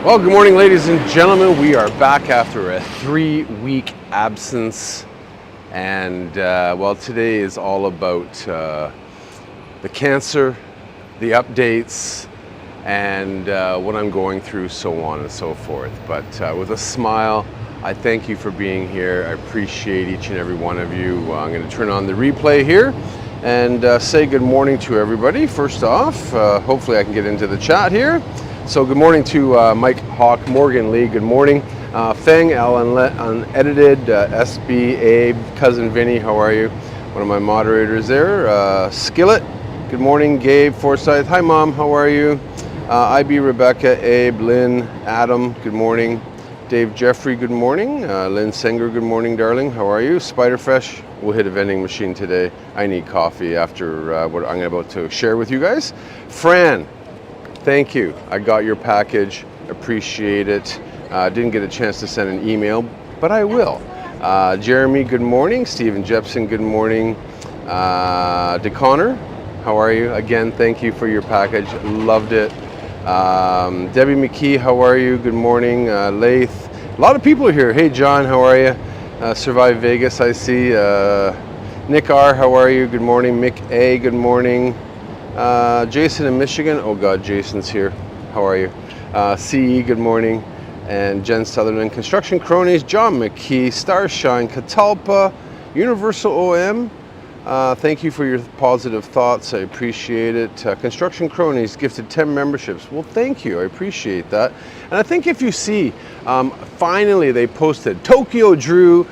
Well, good morning, ladies and gentlemen. We are back after a 3-week absence, and well, today is all about the cancer, the updates, and what I'm going through, so on and so forth. But with a smile, I thank you for being here. I appreciate each and every one of you. I'm going to turn on the replay here and say good morning to everybody. First off, hopefully I can get into the chat here. So good morning to Mike Hawk, Morgan Lee, good morning. Feng, Al Unedited, SB, Abe, Cousin Vinny, how are you? One of my moderators there. Skillet, good morning. Gabe, Forsyth, hi Mom, how are you? IB, Rebecca, Abe, Lynn, Adam, good morning. Dave Jeffrey, good morning. Lynn Senger, good morning, darling, how are you? Spiderfresh, we'll hit a vending machine today. I need coffee after what I'm about to share with you guys. Fran, thank you. I got your package. Appreciate it. Didn't get a chance to send an email, but I will. Jeremy, good morning. Stephen Jepson, good morning. DeConnor, how are you? Again, thank you for your package. Loved it. Debbie McKee, how are you? Good morning. Lath, a lot of people here. Hey, John, how are you? Survive Vegas, I see. Nick R, how are you? Good morning. Mick A, good morning. Jason in Michigan. Oh God, Jason's here. How are you? CE, good morning. And Jen Sutherland, Construction Cronies, John McKee, Starshine, Catalpa, Universal OM. Thank you for your positive thoughts. I appreciate it. Construction Cronies gifted 10 memberships. Well, thank you. I appreciate that. And I think if you see, finally they posted Tokyo Drew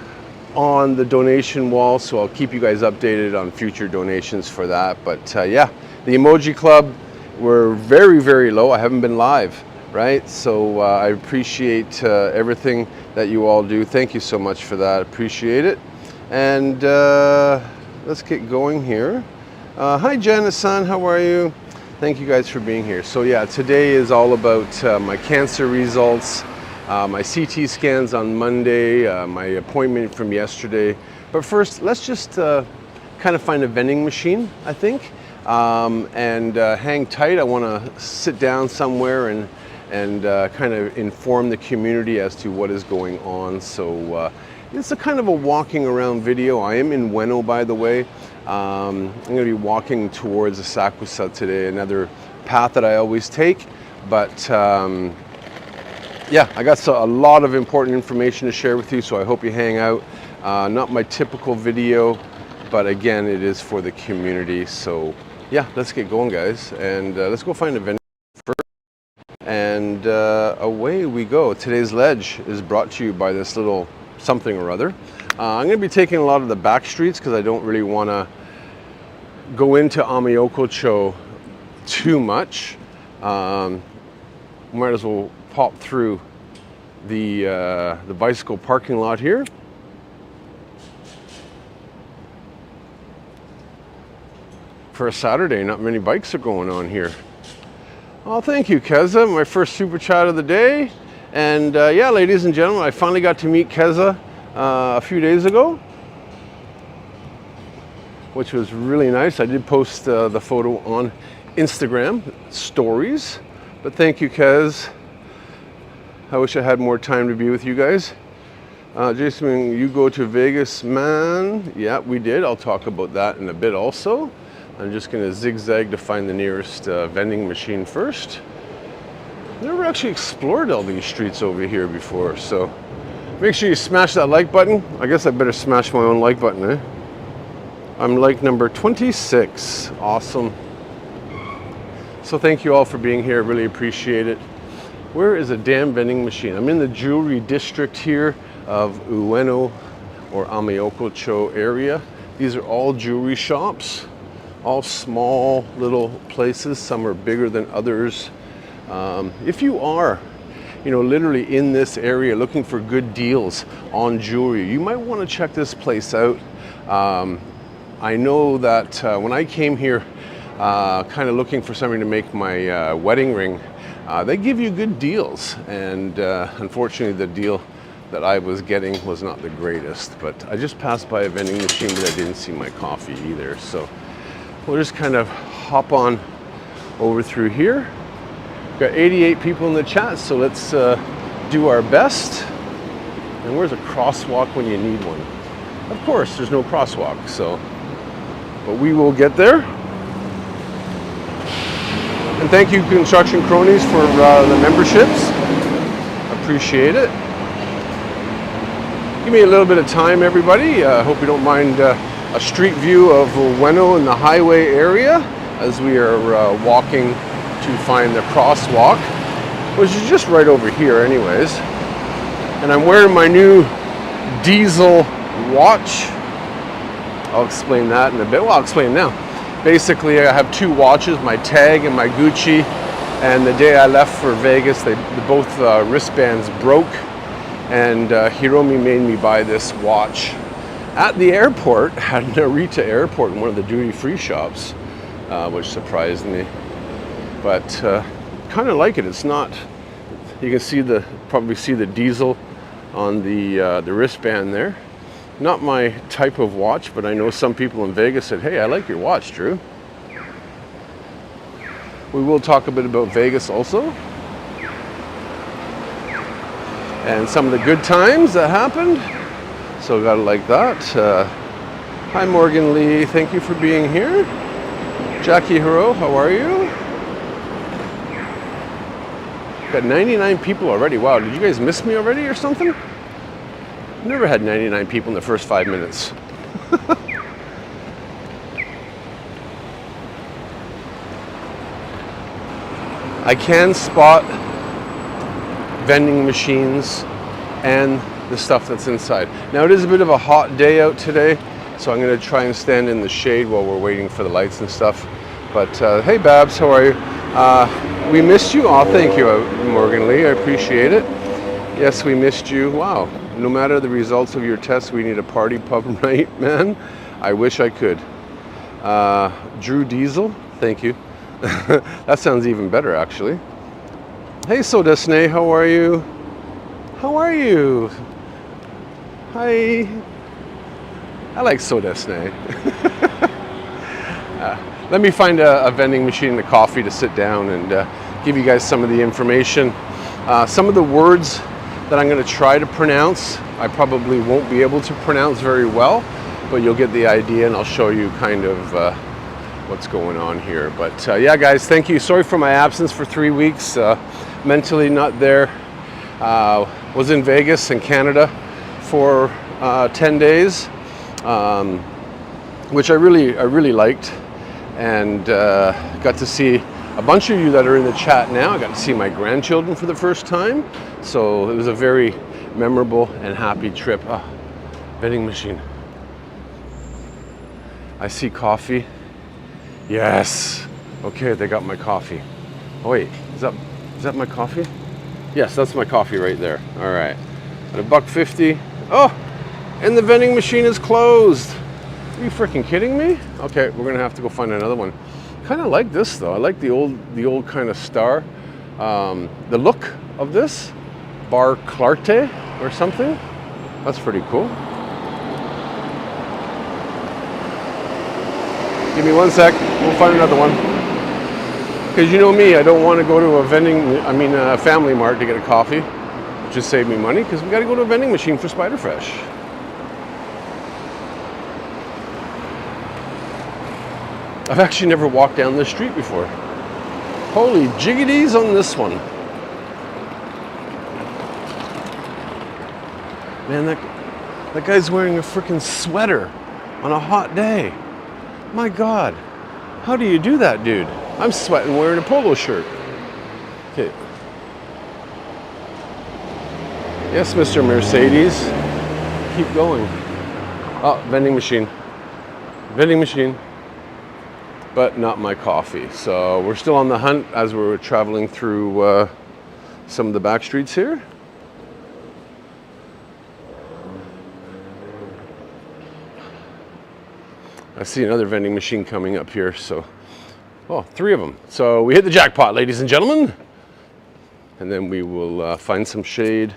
on the donation wall, so I'll keep you guys updated on future donations for that. But yeah. The Emoji Club, we're very, very low. I haven't been live, right? So I appreciate everything that you all do. Thank you so much for that. Appreciate it. And let's get going here. Hi, Janice-san. How are you? Thank you guys for being here. So yeah, today is all about my cancer results, my CT scans on Monday, my appointment from yesterday. But first, let's just kind of find a vending machine, I think. And hang tight. I want to sit down somewhere and kind of inform the community as to what is going on. So it's a kind of a walking around video. I am in Weno, by the way. I'm going to be walking towards Asakusa today, another path that I always take. But yeah, I got a lot of important information to share with you, so I hope you hang out. Not my typical video, but again, it is for the community. So yeah, let's get going, guys, and let's go find a vendor first, and away we go. Today's ledge is brought to you by this little something or other. I'm going to be taking a lot of the back streets because I don't really want to go into Amiokocho too much. Might as well pop through the bicycle parking lot here. For a Saturday, not many bikes are going on here. Oh, thank you, Keza. My first super chat of the day. And yeah, ladies and gentlemen, I finally got to meet Keza a few days ago, which was really nice. I did post the photo on Instagram stories, but thank you, Kez. I wish I had more time to be with you guys. Jason, you go to Vegas, man. Yeah, we did. I'll talk about that in a bit also. I'm just going to zigzag to find the nearest vending machine first. Never actually explored all these streets over here before, so make sure you smash that like button. I guess I better smash my own like button, eh? I'm like number 26. Awesome. So thank you all for being here. Really appreciate it. Where is a damn vending machine? I'm in the jewelry district here of Ueno or Amiokocho area. These are all jewelry shops. All small little places. Some are bigger than others. If you are, literally in this area looking for good deals on jewelry, you might want to check this place out. I know that when I came here, kind of looking for something to make my wedding ring, they give you good deals. And unfortunately, the deal that I was getting was not the greatest. But I just passed by a vending machine, but I didn't see my coffee either. So we'll just kind of hop on over through here Got 88 people in the chat, so let's do our best. And where's a crosswalk when you need one? Of course, there's no crosswalk, so, but we will get there. And thank you, Construction Cronies, for the memberships. Appreciate it. Give me a little bit of time, everybody. Hope you don't mind a street view of Ueno in the highway area as we are walking to find the crosswalk, which is just right over here anyways. And I'm wearing my new diesel watch. I'll explain that in a bit. Well, I'll explain now. Basically, I have two watches, my Tag and my Gucci, and the day I left for Vegas, both wristbands broke, and Hiromi made me buy this watch at the airport, at Narita Airport, in one of the duty-free shops, which surprised me. But kind of like it. It's not, you can probably see the diesel on the wristband there. Not my type of watch, but I know some people in Vegas said, hey, I like your watch, Drew. We will talk a bit about Vegas also. And some of the good times that happened. So gotta like that. Hi Morgan Lee, thank you for being here. Jackie Hiro, how are you? Got 99 people already. Wow, did you guys miss me already or something? Never had 99 people in the first 5 minutes. I can spot vending machines and the stuff that's inside. Now it is a bit of a hot day out today, so I'm going to try and stand in the shade while we're waiting for the lights and stuff. But hey Babs, how are you? We missed you. Oh, thank you, Morgan Lee. I appreciate it. Yes, we missed you. Wow. No matter the results of your test, we need a party pub night, man. I wish I could. Drew Diesel, thank you. That sounds even better, actually. Hey, Sodesne, how are you? How are you? Hi. I like Sodesne. Let me find a vending machine and a coffee to sit down and give you guys some of the information. Some of the words that I'm going to try to pronounce, I probably won't be able to pronounce very well, but you'll get the idea and I'll show you kind of what's going on here. But yeah, guys, thank you. Sorry for my absence for 3 weeks. Mentally not there. Was in Vegas and Canada for 10 days, which I really liked, and got to see a bunch of you that are in the chat now. I got to see my grandchildren for the first time, so it was a very memorable and happy trip. Oh, vending machine. I see coffee. Yes. Okay, they got my coffee. Oh wait, is that my coffee? Yes, that's my coffee right there. All right, at $1.50. Oh, and the vending machine is closed. Are you freaking kidding me? Okay, we're gonna have to go find another one. Kind of like this though. I like the old kind of star. The look of this Bar Clarté or something. That's pretty cool. Give me 1 sec. We'll find another one. Because you know me, I don't want to go to a Family Mart to get a coffee. Just save me money because we got to go to a vending machine for Spiderfresh. I've actually never walked down this street before. Holy jiggities on this one. Man, that guy's wearing a freaking sweater on a hot day. My God, how do you do that, dude? I'm sweating wearing a polo shirt. Okay. Yes, Mr. Mercedes. Keep going. Oh, vending machine. Vending machine. But not my coffee. So we're still on the hunt as we're traveling through some of the back streets here. I see another vending machine coming up here, so, oh, 3 of them. So we hit the jackpot, ladies and gentlemen. And then we will find some shade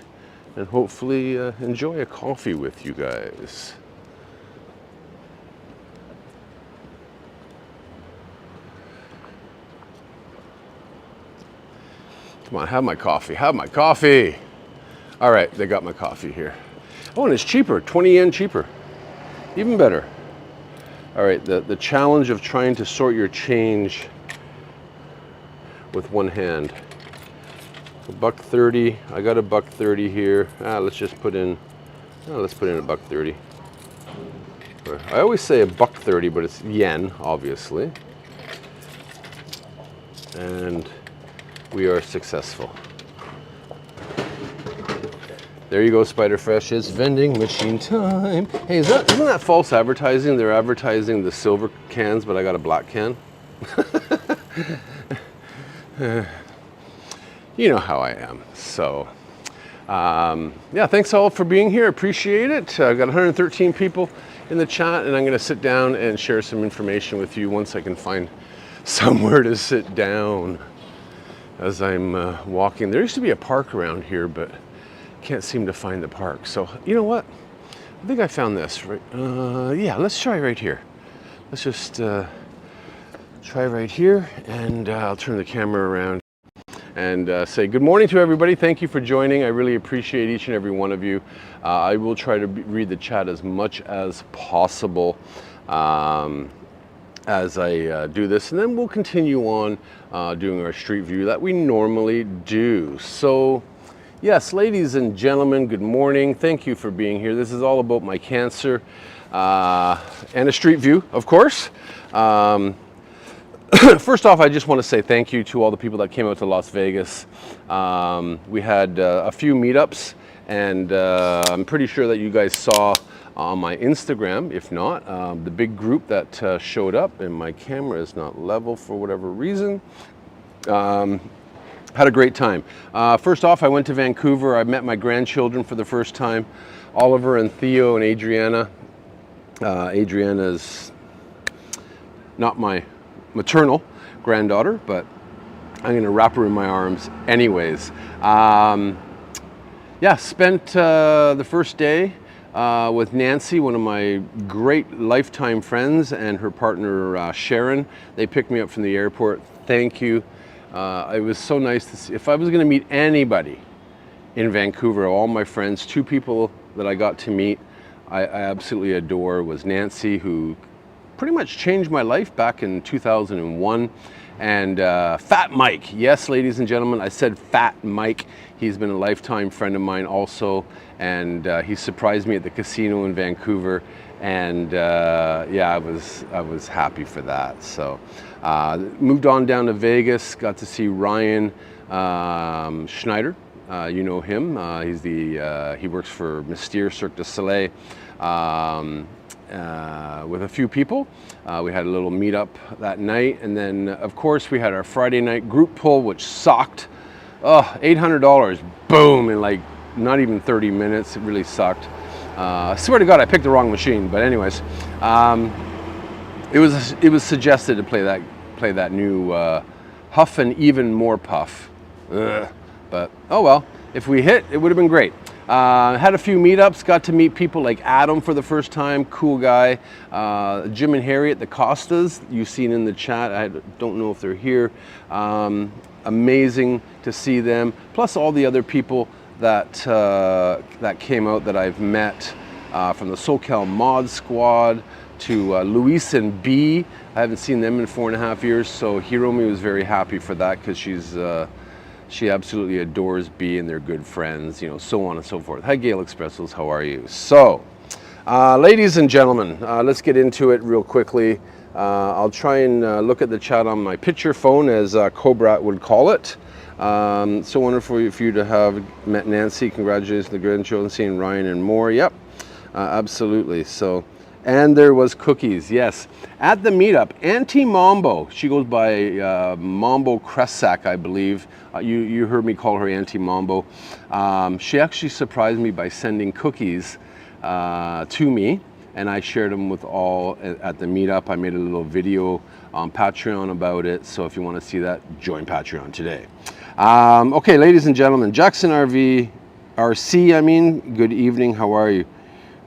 and hopefully enjoy a coffee with you guys. Come on, have my coffee, have my coffee. All right, they got my coffee here. Oh, and it's cheaper, 20 yen cheaper. Even better. All right, the challenge of trying to sort your change with one hand. $1.30, I got $1.30 here. Let's just put in, let's put in $1.30. I always say $1.30, but it's yen, obviously. And we are successful. There you go, Spiderfresh. It's vending machine time. Hey, isn't that false advertising? They're advertising the silver cans, but I got a black can. You know how I am. So, yeah, thanks all for being here. Appreciate it. I've got 113 people in the chat, and I'm going to sit down and share some information with you once I can find somewhere to sit down as I'm walking. There used to be a park around here, but can't seem to find the park. So, you know what? I think I found this. Right? Yeah, let's try right here. Let's just try right here, and I'll turn the camera around and say good morning to everybody. Thank you for joining. I really appreciate each and every one of you. I will try to read the chat as much as possible as I do this, and then we'll continue on doing our street view that we normally do. So, yes, ladies and gentlemen, good morning. Thank you for being here. This is all about my cancer and a street view, of course. First off, I just want to say thank you to all the people that came out to Las Vegas. We had a few meetups, and I'm pretty sure that you guys saw on my Instagram. If not, the big group that showed up, and my camera is not level for whatever reason. Had a great time. First off, I went to Vancouver. I met my grandchildren for the first time, Oliver and Theo and Adriana. Adriana is not my maternal granddaughter, but I'm going to wrap her in my arms anyways. Yeah, spent the first day with Nancy, one of my great lifetime friends, and her partner Sharon. They picked me up from the airport. Thank you. It was so nice to see. If I was going to meet anybody in Vancouver, all my friends, two people that I got to meet, I absolutely adore, was Nancy, who pretty much changed my life back in 2001, and Fat Mike. Yes, ladies and gentlemen, I said Fat Mike. He's been a lifetime friend of mine also, and he surprised me at the casino in Vancouver, and yeah, I was happy for that. So moved on down to Vegas, got to see Ryan Schneider. You know him. He works for Mystere Cirque du Soleil. With a few people. We had a little meetup that night, and then of course we had our Friday night group pull, which sucked. Oh, $800, boom, in like not even 30 minutes. It really sucked. I swear to God, I picked the wrong machine. But anyways, it was suggested to play that new Huff and Even More Puff. Ugh. But oh well, if we hit, it would have been great. Had a few meetups, got to meet people like Adam for the first time, cool guy. Jim and Harriet, the Costas, you've seen in the chat. I don't know if they're here. Amazing to see them. Plus all the other people that came out that I've met, from the SoCal Mod Squad to Luis and B. I haven't seen them in 4.5 years, so Hiromi was very happy for that, because she absolutely adores B, and they're good friends, you know, so on and so forth. Hi, Gail Expressos, how are you? So, ladies and gentlemen, let's get into it real quickly. I'll try and look at the chat on my picture phone, as Cobra would call it. So wonderful for you to have met Nancy. Congratulations to the grandchildren, seeing Ryan and more. Yep, absolutely. So, and there was cookies, yes. At the meetup, Auntie Mambo, she goes by Mambo Kresak, I believe. You heard me call her Auntie Mambo. She actually surprised me by sending cookies to me, and I shared them with all at the meetup. I made a little video on Patreon about it, so if you want to see that, join Patreon today. Okay, ladies and gentlemen, Jackson RC, good evening, how are you?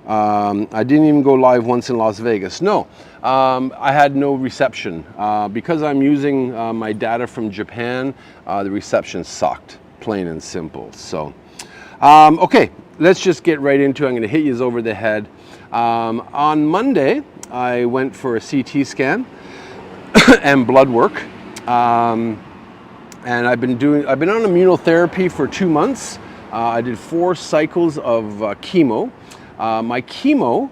I didn't even go live once in Las Vegas. No, I had no reception. Because I'm using my data from Japan, the reception sucked, plain and simple. So, okay, let's just get right into it. I'm gonna hit you over the head. On Monday, I went for a CT scan and blood work. And I've been on immunotherapy for 2 months. I did 4 cycles of chemo. My chemo,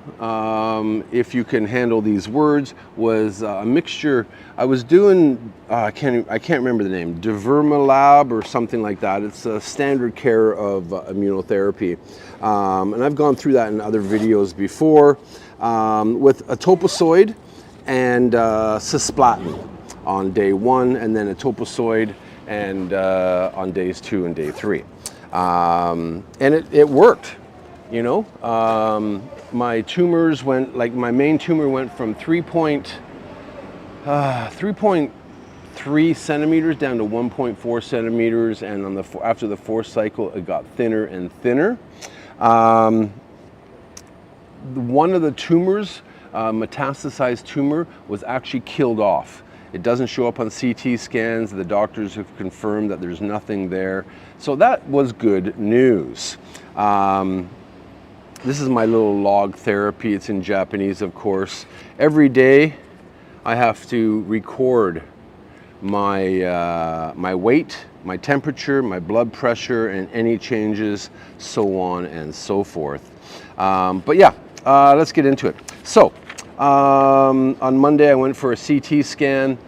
if you can handle these words, was a mixture. I was doing, I can't remember the name, Divermalab or something like that. It's a standard care of immunotherapy. And I've gone through that in other videos before, with etoposide and cisplatin on day 1, and then etoposide and on days 2 and day 3. And it worked. You know, my tumors went, like my main tumor went from 3.3 centimeters down to 1.4 centimeters, and on after the 4th cycle, it got thinner and thinner. One of the tumors, metastasized tumor, was actually killed off. It doesn't show up on CT scans. The doctors have confirmed that there's nothing there. So that was good news. This is my little log therapy. It's in Japanese, of course. Every day I have to record my, my weight, my temperature, my blood pressure, and any changes, so on and so forth. But yeah, let's get into it. So, on Monday I went for a CT scan,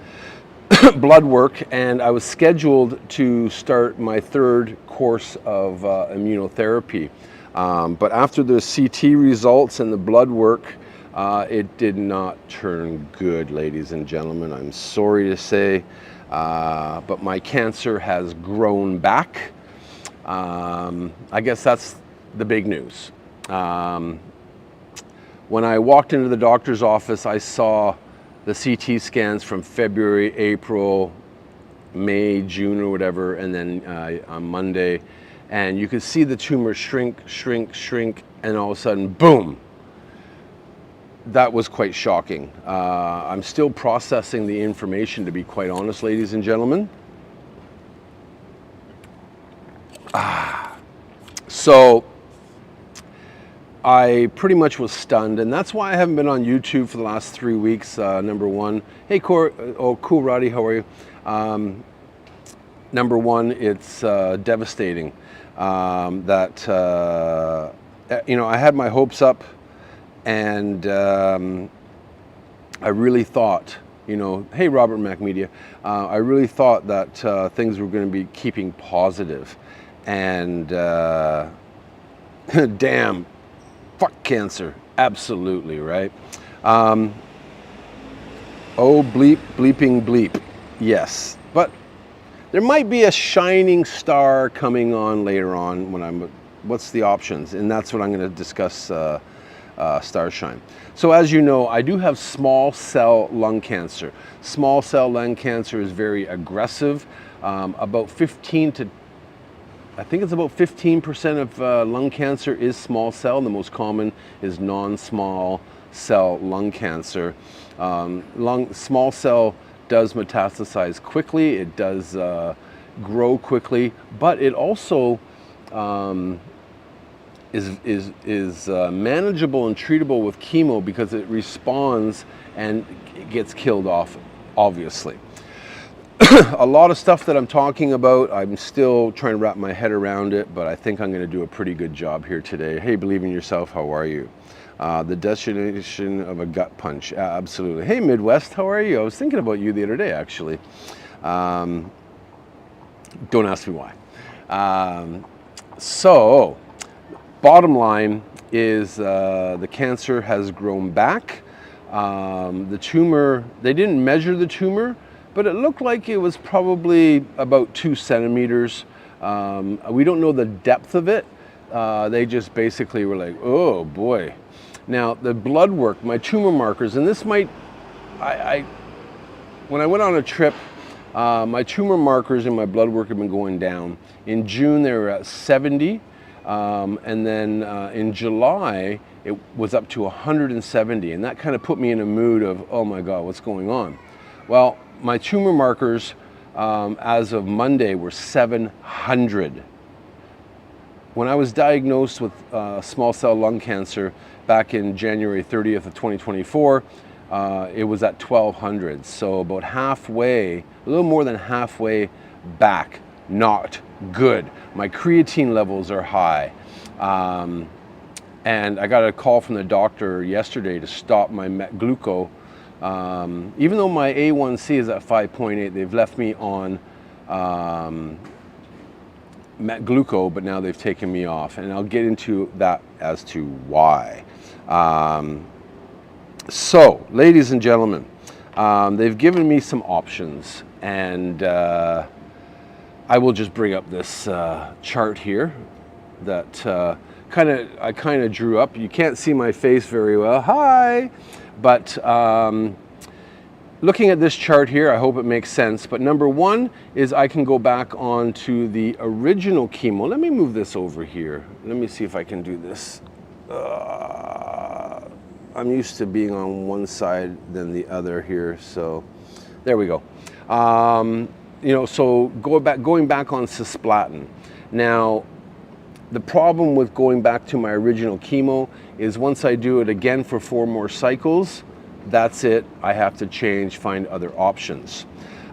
blood work, and I was scheduled to start my 3rd course of immunotherapy. But after the CT results and the blood work, it did not turn good, ladies and gentlemen. I'm sorry to say, but my cancer has grown back. I guess that's the big news. When I walked into the doctor's office, I saw the CT scans from February, April, May, June, or whatever, and then on Monday, and you could see the tumor shrink, and all of a sudden, boom. That was quite shocking. I'm still processing the information, to be quite honest, ladies and gentlemen. So I pretty much was stunned, and that's why I haven't been on YouTube for the last 3 weeks. Number one, hey, cool, Roddy, how are you? Number one, it's devastating that, you know, I had my hopes up, and I really thought, you know, hey, Robert Mac Media, I really thought that things were going to be keeping positive, and damn, fuck cancer, absolutely, right? Oh, bleep, bleeping bleep, yes. But there might be a shining star coming on later on when what's the options? And that's what I'm going to discuss, Starshine. So as you know, I do have small cell lung cancer. Small cell lung cancer is very aggressive. About 15% of lung cancer is small cell. The most common is non-small cell lung cancer. Small cell does metastasize quickly. It does grow quickly, but it also is manageable and treatable with chemo because it responds and it gets killed off, obviously. A lot of stuff that I'm talking about, I'm still trying to wrap my head around it, but I think I'm going to do a pretty good job here today. Hey, believe in yourself, how are you? The destination of a gut punch, absolutely. Hey, Midwest, how are you? I was thinking about you the other day, actually. Don't ask me why. So, bottom line is the cancer has grown back. The tumor, they didn't measure the tumor, but it looked like it was probably about 2 centimeters. We don't know the depth of it. They just basically were like, oh boy. Now the blood work, my tumor markers, and this might, when I went on a trip, my tumor markers in my blood work have been going down. In June they were at 70, and then in July it was up to 170, and that kind of put me in a mood of, oh my God, what's going on? Well, my tumor markers as of Monday were 700. When I was diagnosed with small cell lung cancer back in January 30th of 2024, it was at 1200. So about halfway, a little more than halfway back, not good. My creatine levels are high. And I got a call from the doctor yesterday to stop my met gluco. Even though my A1C is at 5.8, they've left me on met gluco, but now they've taken me off. And I'll get into that as to why. So, ladies and gentlemen, they've given me some options, and I will just bring up this chart here that I kind of drew up. You can't see my face very well. Hi! But looking at this chart here, I hope it makes sense. But number one is I can go back on to the original chemo. Let me move this over here. Let me see if I can do this. I'm used to being on one side than the other here, so there we go. You know, so going back on cisplatin. Now, the problem with going back to my original chemo is once I do it again for 4 more cycles, that's it. I have to change, find other options.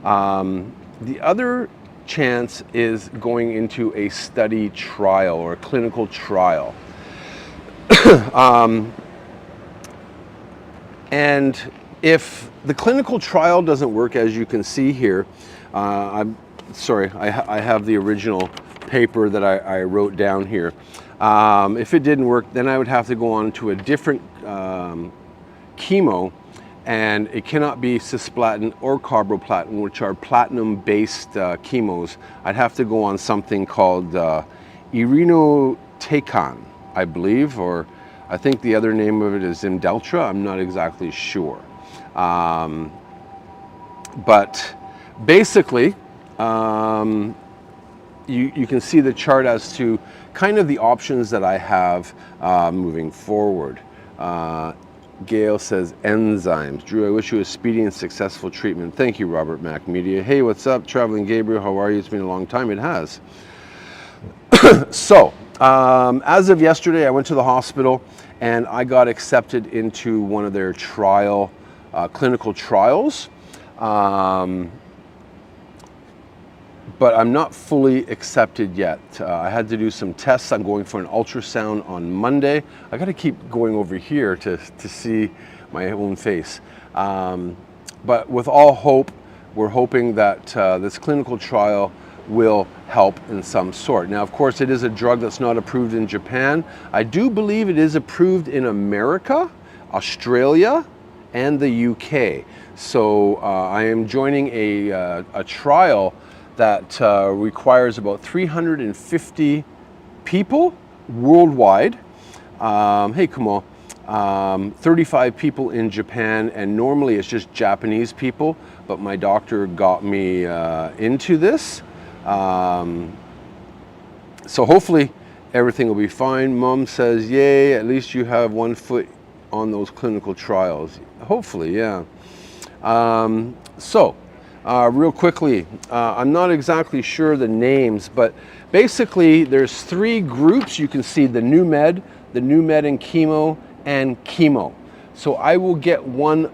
The other chance is going into a study trial or a clinical trial. And if the clinical trial doesn't work, as you can see here, I'm sorry, I have the original paper that I wrote down here. If it didn't work, then I would have to go on to a different chemo, and it cannot be cisplatin or carboplatin, which are platinum-based chemos. I'd have to go on something called irinotecan, I believe, or I think the other name of it is Imdeltra. I'm not exactly sure. But basically, you can see the chart as to kind of the options that I have moving forward. Gail says enzymes. Drew, I wish you a speedy and successful treatment. Thank you, Robert Mac Media. Hey, what's up? Traveling Gabriel, how are you? It's been a long time. It has. So, as of yesterday, I went to the hospital and I got accepted into one of their clinical trials. But I'm not fully accepted yet. I had to do some tests. I'm going for an ultrasound on Monday. I got to keep going over here to see my own face. But with all hope, we're hoping that this clinical trial will help in some sort. Now, of course, it is a drug that's not approved in Japan. I do believe it is approved in America, Australia, and the UK. So I am joining a trial that requires about 350 people worldwide. Hey, come on. 35 people in Japan, and normally it's just Japanese people, but my doctor got me into this. So hopefully everything will be fine. Mom says, yay, at least you have 1 foot on those clinical trials. Hopefully, yeah. Real quickly, I'm not exactly sure the names, but basically there's 3 groups. You can see the new med and chemo, and chemo. So I will get one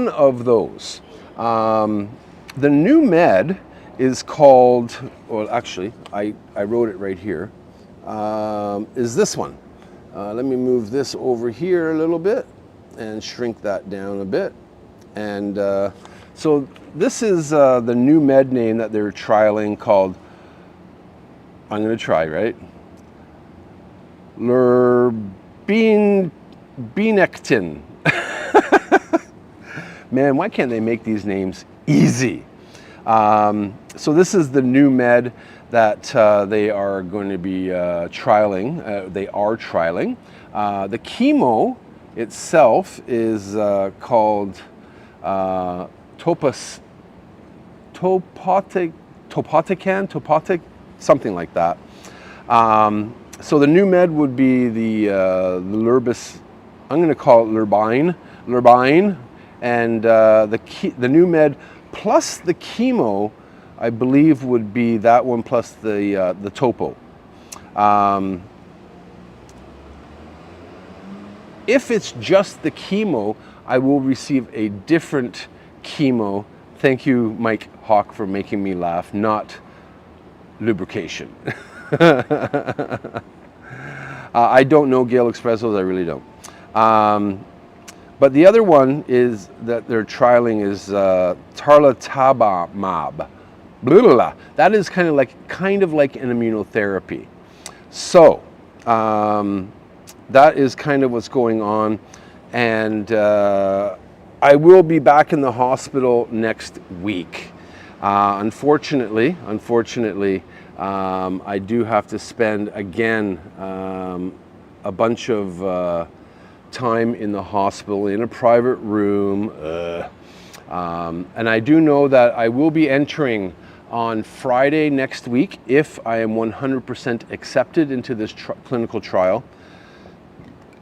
of those. The new med is called, well, actually, I wrote it right here, is this one. Let me move this over here a little bit and shrink that down a bit. And so this is the new med name that they're trialing called, I'm going to try, right? Lurbinectin. Man, why can't they make these names easy? So this is the new med that they are going to be trialing. They are trialing. The chemo itself is called Topotecan, something like that. So the new med would be the I'm going to call it Lurbine, and the new med plus the chemo, I believe, would be that one plus the topo. If it's just the chemo, I will receive a different chemo. Thank you, Mike Hawk, for making me laugh, not lubrication. I don't know Gail Expressos, I really don't. But the other one is that they're trialing is tarlatamab. That is kind of like an immunotherapy. So that is kind of what's going on, and I will be back in the hospital next week. Unfortunately, I do have to spend again a bunch of time in the hospital in a private room, and I do know that I will be entering on Friday next week if I am 100% accepted into this clinical trial.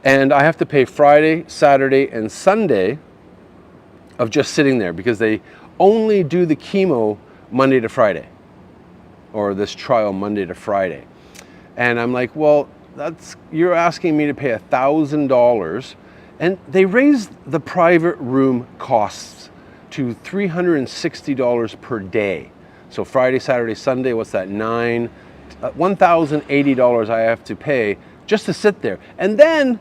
And I have to pay Friday, Saturday, and Sunday of just sitting there, because they only do the chemo Monday to Friday, or this trial Monday to Friday. And I'm like, well, you're asking me to pay $1,000, and they raised the private room costs to $360 per day. So Friday, Saturday, Sunday, what's that? $1,080 I have to pay just to sit there, and then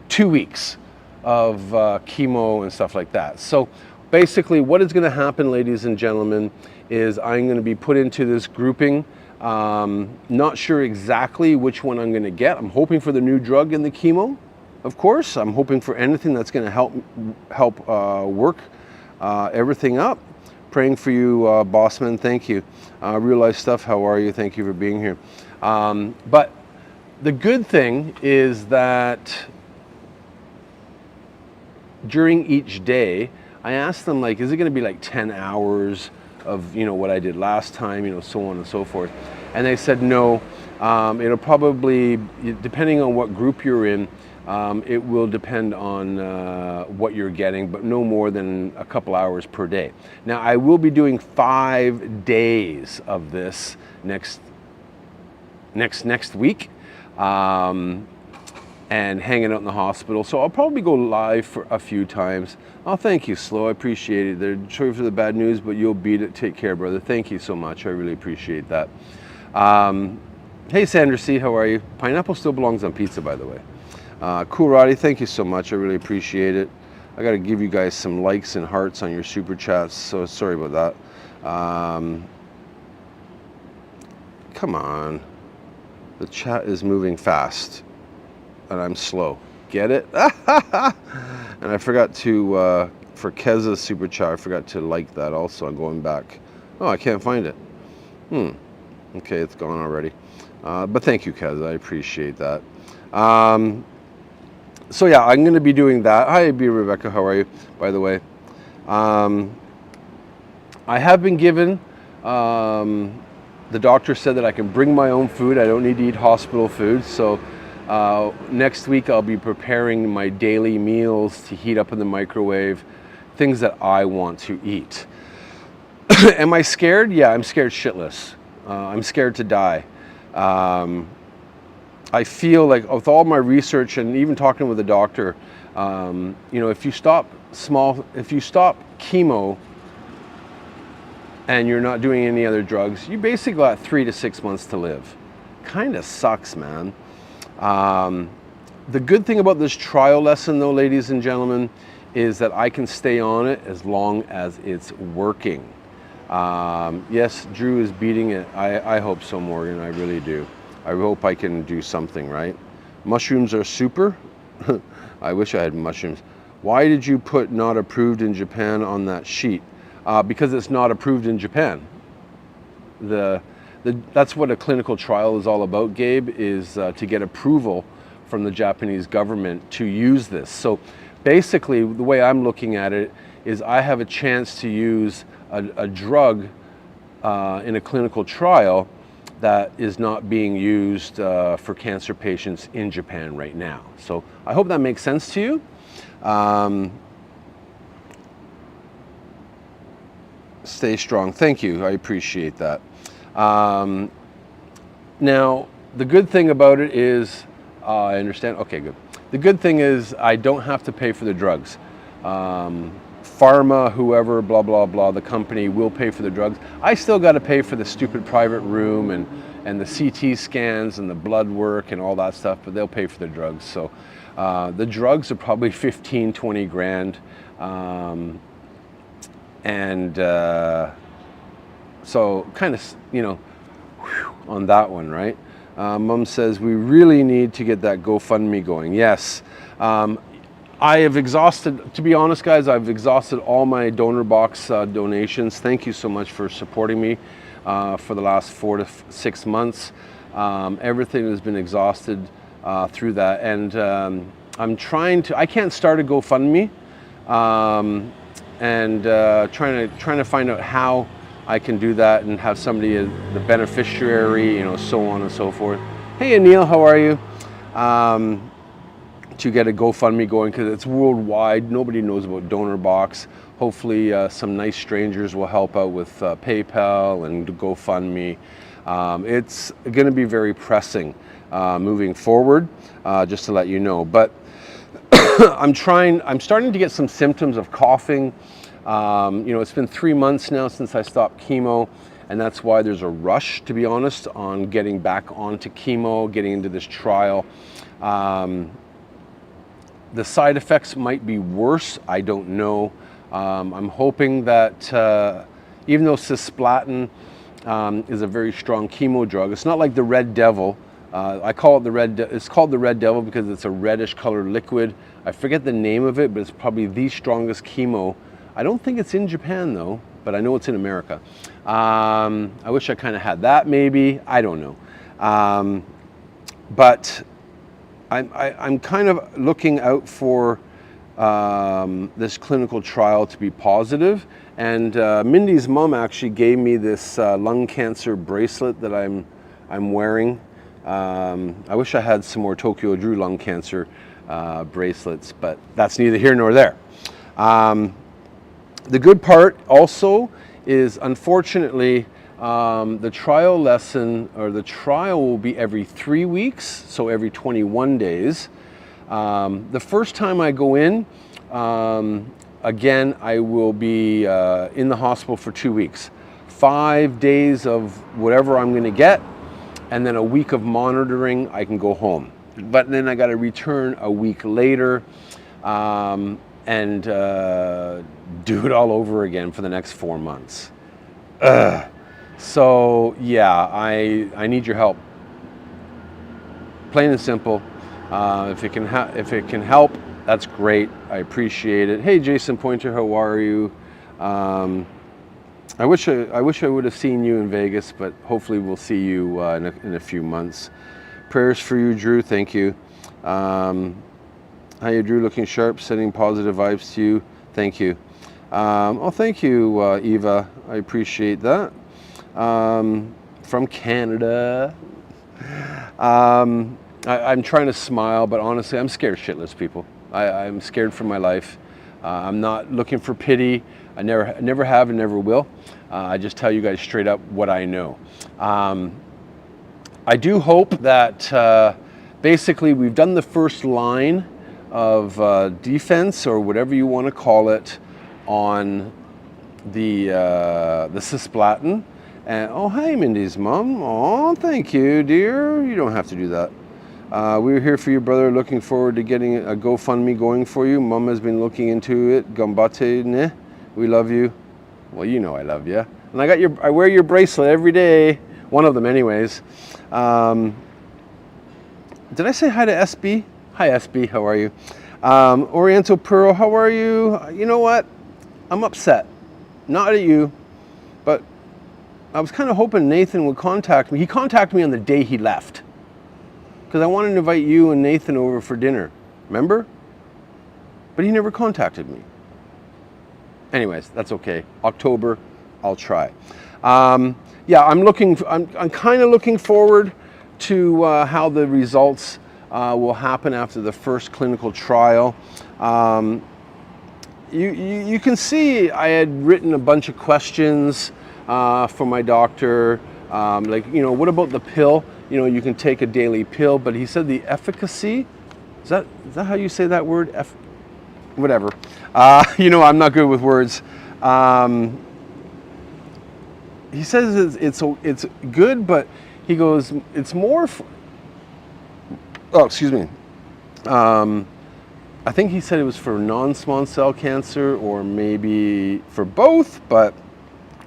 2 weeks of chemo and stuff like that. So basically what is going to happen, ladies and gentlemen, is I'm going to be put into this grouping. Not sure exactly which one I'm going to get. I'm hoping for the new drug and the chemo, of course. I'm hoping for anything that's going to help work everything up. Praying for you, Bossman. Thank you. Real life stuff. How are you? Thank you for being here. But the good thing is that during each day, I asked them, like, is it going to be like 10 hours of, what I did last time, so on and so forth. And they said no. It'll probably, depending on what group you're in, it will depend on what you're getting, but no more than a couple hours per day. Now, I will be doing 5 days of this next week. And hanging out in the hospital. So I'll probably go live for a few times. Oh, thank you, Slow. I appreciate it. They're sorry for the bad news, but you'll beat it. Take care, brother. Thank you so much. I really appreciate that. Hey, Sandra C., how are you? Pineapple still belongs on pizza, by the way. Cool Roddy, thank you so much. I really appreciate it. I got to give you guys some likes and hearts on your super chats, so sorry about that. Come on. The chat is moving fast. And I'm slow. Get it? And I forgot to, for Keza's super chat, I forgot to like that also. I'm going back. Oh, I can't find it. Okay, it's gone already. But thank you, Keza. I appreciate that. So yeah, I'm going to be doing that. Hi, B. Rebecca. How are you, by the way? I have been given, the doctor said that I can bring my own food. I don't need to eat hospital food. So next week I'll be preparing my daily meals to heat up in the microwave, things that I want to eat. Am I scared? Yeah, I'm scared shitless. I'm scared to die. I feel like with all my research and even talking with the doctor, if you stop chemo and you're not doing any other drugs, you basically got 3 to 6 months to live. Kind of sucks, man. The good thing about this trial lesson, though, ladies and gentlemen, is that I can stay on it as long as it's working. Yes, Drew is beating it. I hope so, Morgan. I really do. I hope I can do something, right? Mushrooms are super. I wish I had mushrooms. Why did you put not approved in Japan on that sheet? Because it's not approved in Japan. That's what a clinical trial is all about, Gabe, is to get approval from the Japanese government to use this. So basically, the way I'm looking at it is I have a chance to use a drug in a clinical trial that is not being used for cancer patients in Japan right now. So I hope that makes sense to you. Stay strong. Thank you. I appreciate that. Now, the good thing about it is, I understand. Okay, good. The good thing is I don't have to pay for the drugs. Pharma, whoever, blah, blah, blah, the company will pay for the drugs. I still got to pay for the stupid private room and the CT scans and the blood work and all that stuff, but they'll pay for the drugs. So the drugs are probably 15, 20 grand. So kind of, you know, on that one, right? Mom says, we really need to get that GoFundMe going. Yes. I have exhausted, to be honest, guys, I've exhausted all my donor box donations. Thank you so much for supporting me for the last 4 to 6 months. Everything has been exhausted through that. And I'm trying to, I can't start a GoFundMe. Trying to find out how I can do that and have somebody, the beneficiary, you know, so on and so forth. Hey, Anil, how are you? To get a GoFundMe going, because it's worldwide. Nobody knows about DonorBox. Hopefully some nice strangers will help out with PayPal and GoFundMe. It's going to be very pressing moving forward, just to let you know. But I'm starting to get some symptoms of coughing. You know, it's been 3 months now since I stopped chemo, and that's why there's a rush, to be honest, on getting back onto chemo, getting into this trial. The side effects might be worse, I don't know. I'm hoping that even though cisplatin is a very strong chemo drug, it's not like the Red Devil. I call it it's called the Red Devil because it's a reddish colored liquid. I forget the name of it, but it's probably the strongest chemo. I don't think it's in Japan though, but I know it's in America. I wish I kind of had that maybe, I don't know. But I'm kind of looking out for this clinical trial to be positive. And Mindy's mom actually gave me this lung cancer bracelet that I'm wearing. I wish I had some more Tokyo Drew lung cancer bracelets, but that's neither here nor there. The good part also is, unfortunately, the trial lesson, or the trial, will be every 3 weeks, so every 21 days. The first time I go in, again, I will be in the hospital for 2 weeks. 5 days of whatever I'm going to get, and then a week of monitoring, I can go home. But then I got to return a week later and do it all over again for the next 4 months. So yeah, I need your help. Plain and simple. If it can help, that's great. I appreciate it. Hey, Jason Pointer, how are you? I wish I would have seen you in Vegas, but hopefully we'll see you in a few months. Prayers for you, Drew. Thank you. How you, Drew? Looking sharp, sending positive vibes to you. Thank you. Oh, thank you, Eva. I appreciate that. From Canada. I'm trying to smile, but honestly, I'm scared shitless, people. I'm scared for my life. I'm not looking for pity. I never have and never will. I just tell you guys straight up what I know. I do hope that basically we've done the first line of defense, or whatever you want to call it, on the cisplatin. And oh, hi, Mindy's mom. Oh, thank you, dear. You don't have to do that. We're here for you, brother. Looking forward to getting a GoFundMe going for you. Mom has been looking into it. Gambate ne. We love you. Well, you know I love you. And I wear your bracelet every day. One of them, anyways. Did I say hi to SB? Hi, SB. How are you? Oriental Pearl. How are you? You know what? I'm upset. Not at you, but I was kind of hoping Nathan would contact me. He contacted me on the day he left, because I wanted to invite you and Nathan over for dinner. Remember? But he never contacted me. Anyways, that's okay. October, I'll try. yeah, I'm kind of looking forward to how the results will happen after the first clinical trial. You can see I had written a bunch of questions for my doctor, like, what about the pill? You can take a daily pill, but he said the efficacy, is that how you say that word? Whatever. I'm not good with words. He says it's good, but he goes, it's more. Oh, excuse me. I think he said it was for non-small cell cancer, or maybe for both, but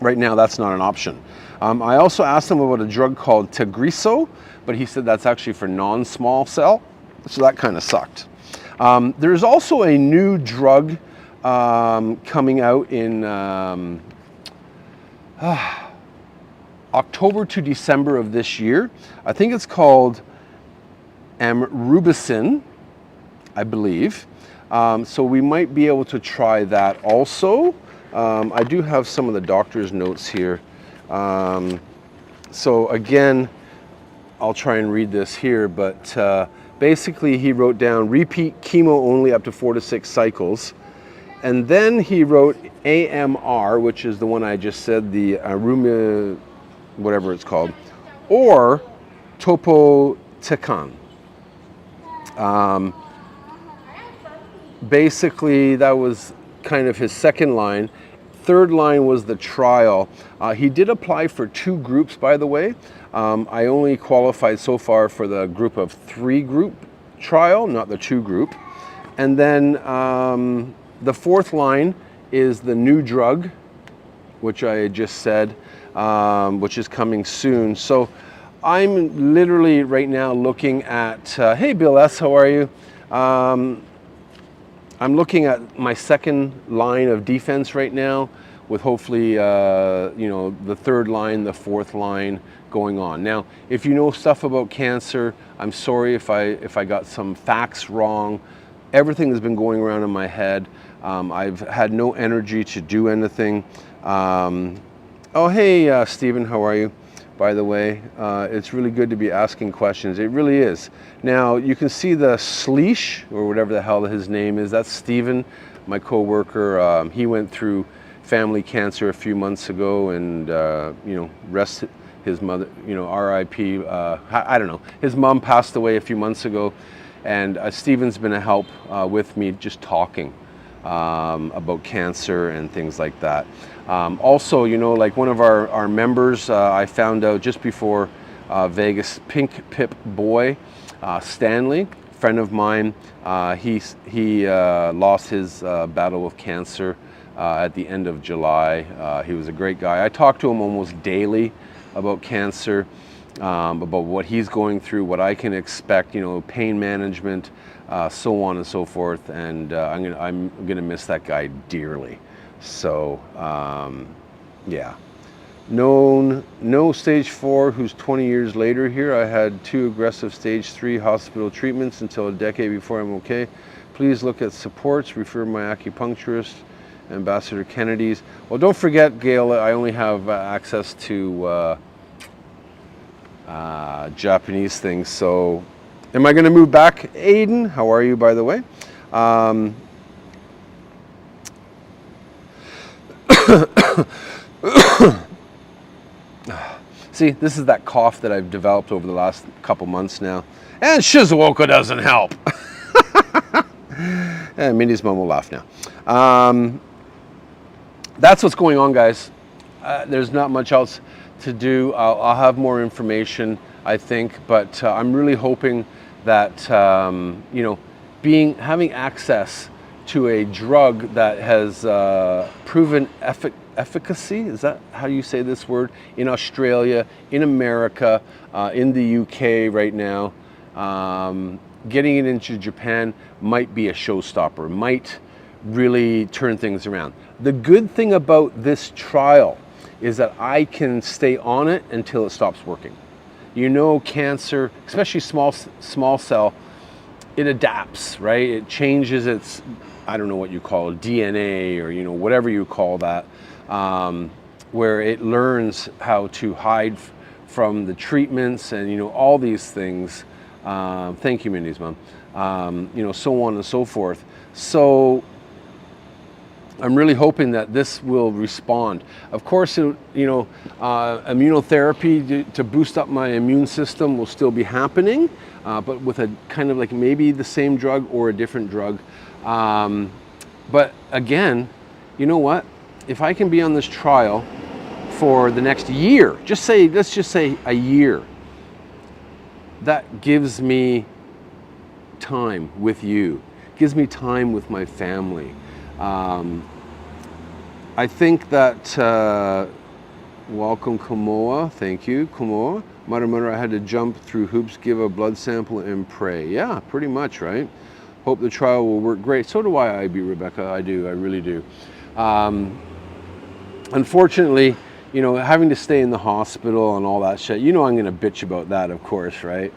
right now that's not an option. I also asked him about a drug called Tagrisso, but he said that's actually for non-small cell, so that kind of sucked. There's also a new drug coming out in October to December of this year. I think it's called Amrubicin, I believe. So we might be able to try that also. I do have some of the doctor's notes here. So again, I'll try and read this here, but basically he wrote down repeat chemo only up to 4 to 6 cycles. And then he wrote AMR, which is the one I just said, the Aruma, whatever it's called, or topotecan. Basically, that was kind of his second line. Third line was the trial. He did apply for 2 groups, by the way. I only qualified so far for the group of 3 group trial, not the 2 group. And then the 4th line is the new drug, which I just said, which is coming soon. So I'm literally right now looking at, hey Bill S., how are you? I'm looking at my second line of defense right now, with hopefully, the 3rd line, the 4th line going on. Now, if you know stuff about cancer, I'm sorry if I got some facts wrong. Everything has been going around in my head. I've had no energy to do anything. Oh, hey, Stephen, how are you? By the way, it's really good to be asking questions. It really is. Now, you can see the Sleesh, or whatever the hell his name is. That's Stephen, my coworker. He went through family cancer a few months ago, and rest his mother, RIP. I don't know. His mom passed away a few months ago, and Stephen's been a help with me just talking about cancer and things like that. Also, like one of our members, I found out just before Vegas, Pink Pip Boy, Stanley, friend of mine, he lost his battle with cancer at the end of July. He was a great guy. I talk to him almost daily about cancer, about what he's going through, what I can expect, pain management, so on and so forth. And I'm gonna miss that guy dearly. So yeah, no stage 4, who's 20 years later here. I had 2 aggressive stage 3 hospital treatments until a decade before I'm okay. Please look at supports, refer my acupuncturist, Ambassador Kennedy's. Well, don't forget, Gail, I only have access to Japanese things. So am I going to move back? Aiden, how are you, by the way? See, this is that cough that I've developed over the last couple months now. And Shizuoka doesn't help. And Mindy's mom will laugh now. That's what's going on, guys. There's not much else to do. I'll have more information, I think, but I'm really hoping that having access to a drug that has proven efficacy, is that how you say this word, in Australia, in America, in the UK right now, getting it into Japan might be a showstopper, might really turn things around. The good thing about this trial is that I can stay on it until it stops working. Cancer, especially small cell, it adapts, right? It changes its, I don't know what you call it, DNA, or whatever you call that. where it learns how to hide from the treatments and, you know, all these things. Thank you, Mindy's mom. You know, so on and so forth. So I'm really hoping that this will respond. Of course, you know, immunotherapy to boost up my immune system will still be happening, but with a kind of like maybe the same drug or a different drug. But again, you know what? If I can be on this trial for the next year, let's just say a year, that gives me time with you, gives me time with my family. I think that, welcome Kamoa, thank you, Kamoa. Mother, I had to jump through hoops, give a blood sample and pray. Yeah, pretty much, right? Hope the trial will work great. So do I, Rebecca, I do, I really do. Unfortunately, you know, having to stay in the hospital and all that shit, you know I'm gonna bitch about that, of course, right?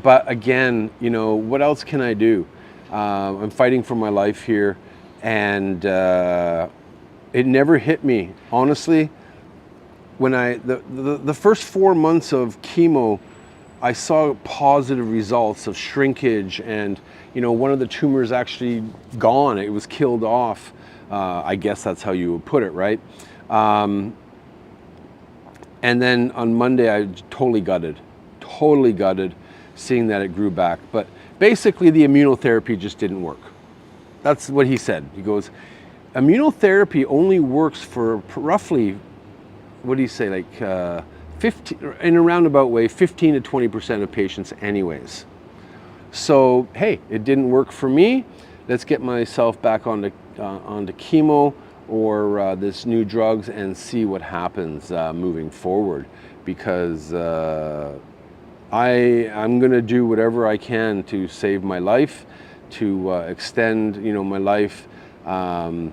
But again, you know, what else can I do? I'm fighting for my life here, and it never hit me. Honestly, when the first 4 months of chemo, I saw positive results of shrinkage, and, you know, one of the tumors actually gone. It was killed off. I guess that's how you would put it, right? And then on Monday, I totally gutted, seeing that it grew back. But basically, the immunotherapy just didn't work. That's what he said. He goes, immunotherapy only works for roughly, what do you say, like 15, in a roundabout way, 15 to 20% of patients anyways. So, hey, it didn't work for me. Let's get myself back onto chemo or this new drugs and see what happens moving forward, because I'm gonna do whatever I can to save my life, to extend, you know, my life, and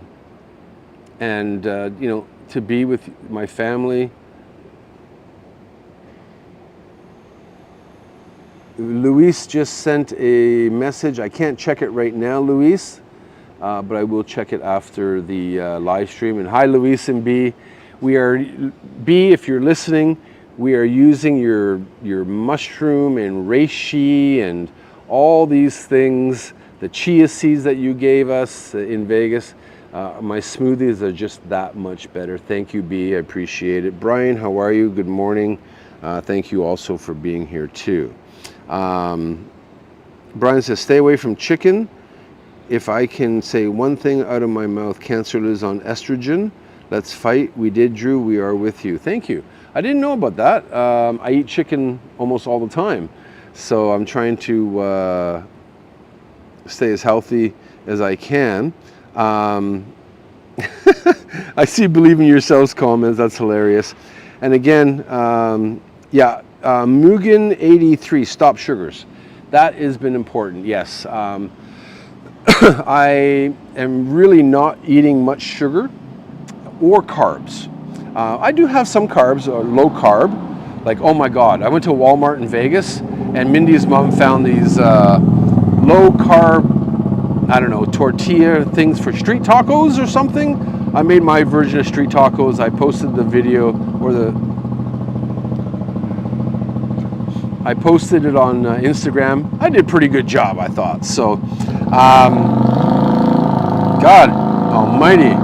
you know, to be with my family. Luis just sent a message. I can't check it right now, Luis, but I will check it after the live stream. And hi, Luis and B. B, if you're listening, we are using your mushroom and reishi and all these things, the chia seeds that you gave us in Vegas. My smoothies are just that much better. Thank you, B. I appreciate it. Brian, how are you? Good morning. Thank you also for being here too. Brian says, stay away from chicken. If I can say one thing out of my mouth, cancer lives on estrogen. Let's fight. We did, Drew. We are with you. Thank you. I didn't know about that. I eat chicken almost all the time. So I'm trying to stay as healthy as I can. I see believe in yourselves comments. That's hilarious. And again, yeah, Mugen83, stop sugars. That has been important, yes. I am really not eating much sugar or carbs. I do have some carbs, low carb. Like, oh my God, I went to Walmart in Vegas and Mindy's mom found these low carb, I don't know, tortilla things for street tacos or something. I made my version of street tacos. I posted the video, or I posted it on Instagram. I did a pretty good job, I thought. So, God almighty.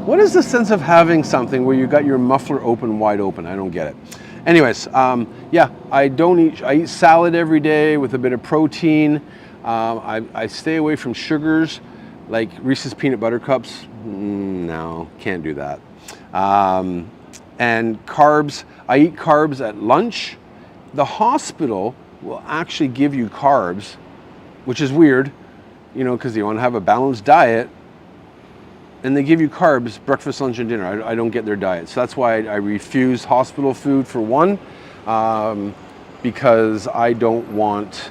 What is the sense of having something where you got your muffler open, wide open? I don't get it. Anyways, yeah, I eat salad every day with a bit of protein. I stay away from sugars, like Reese's peanut butter cups. No, can't do that. And carbs, I eat carbs at lunch. The hospital will actually give you carbs, which is weird, you know, because you want to have a balanced diet. And they give you carbs, breakfast, lunch, and dinner. I don't get their diet. So that's why I refuse hospital food, for one, because I don't want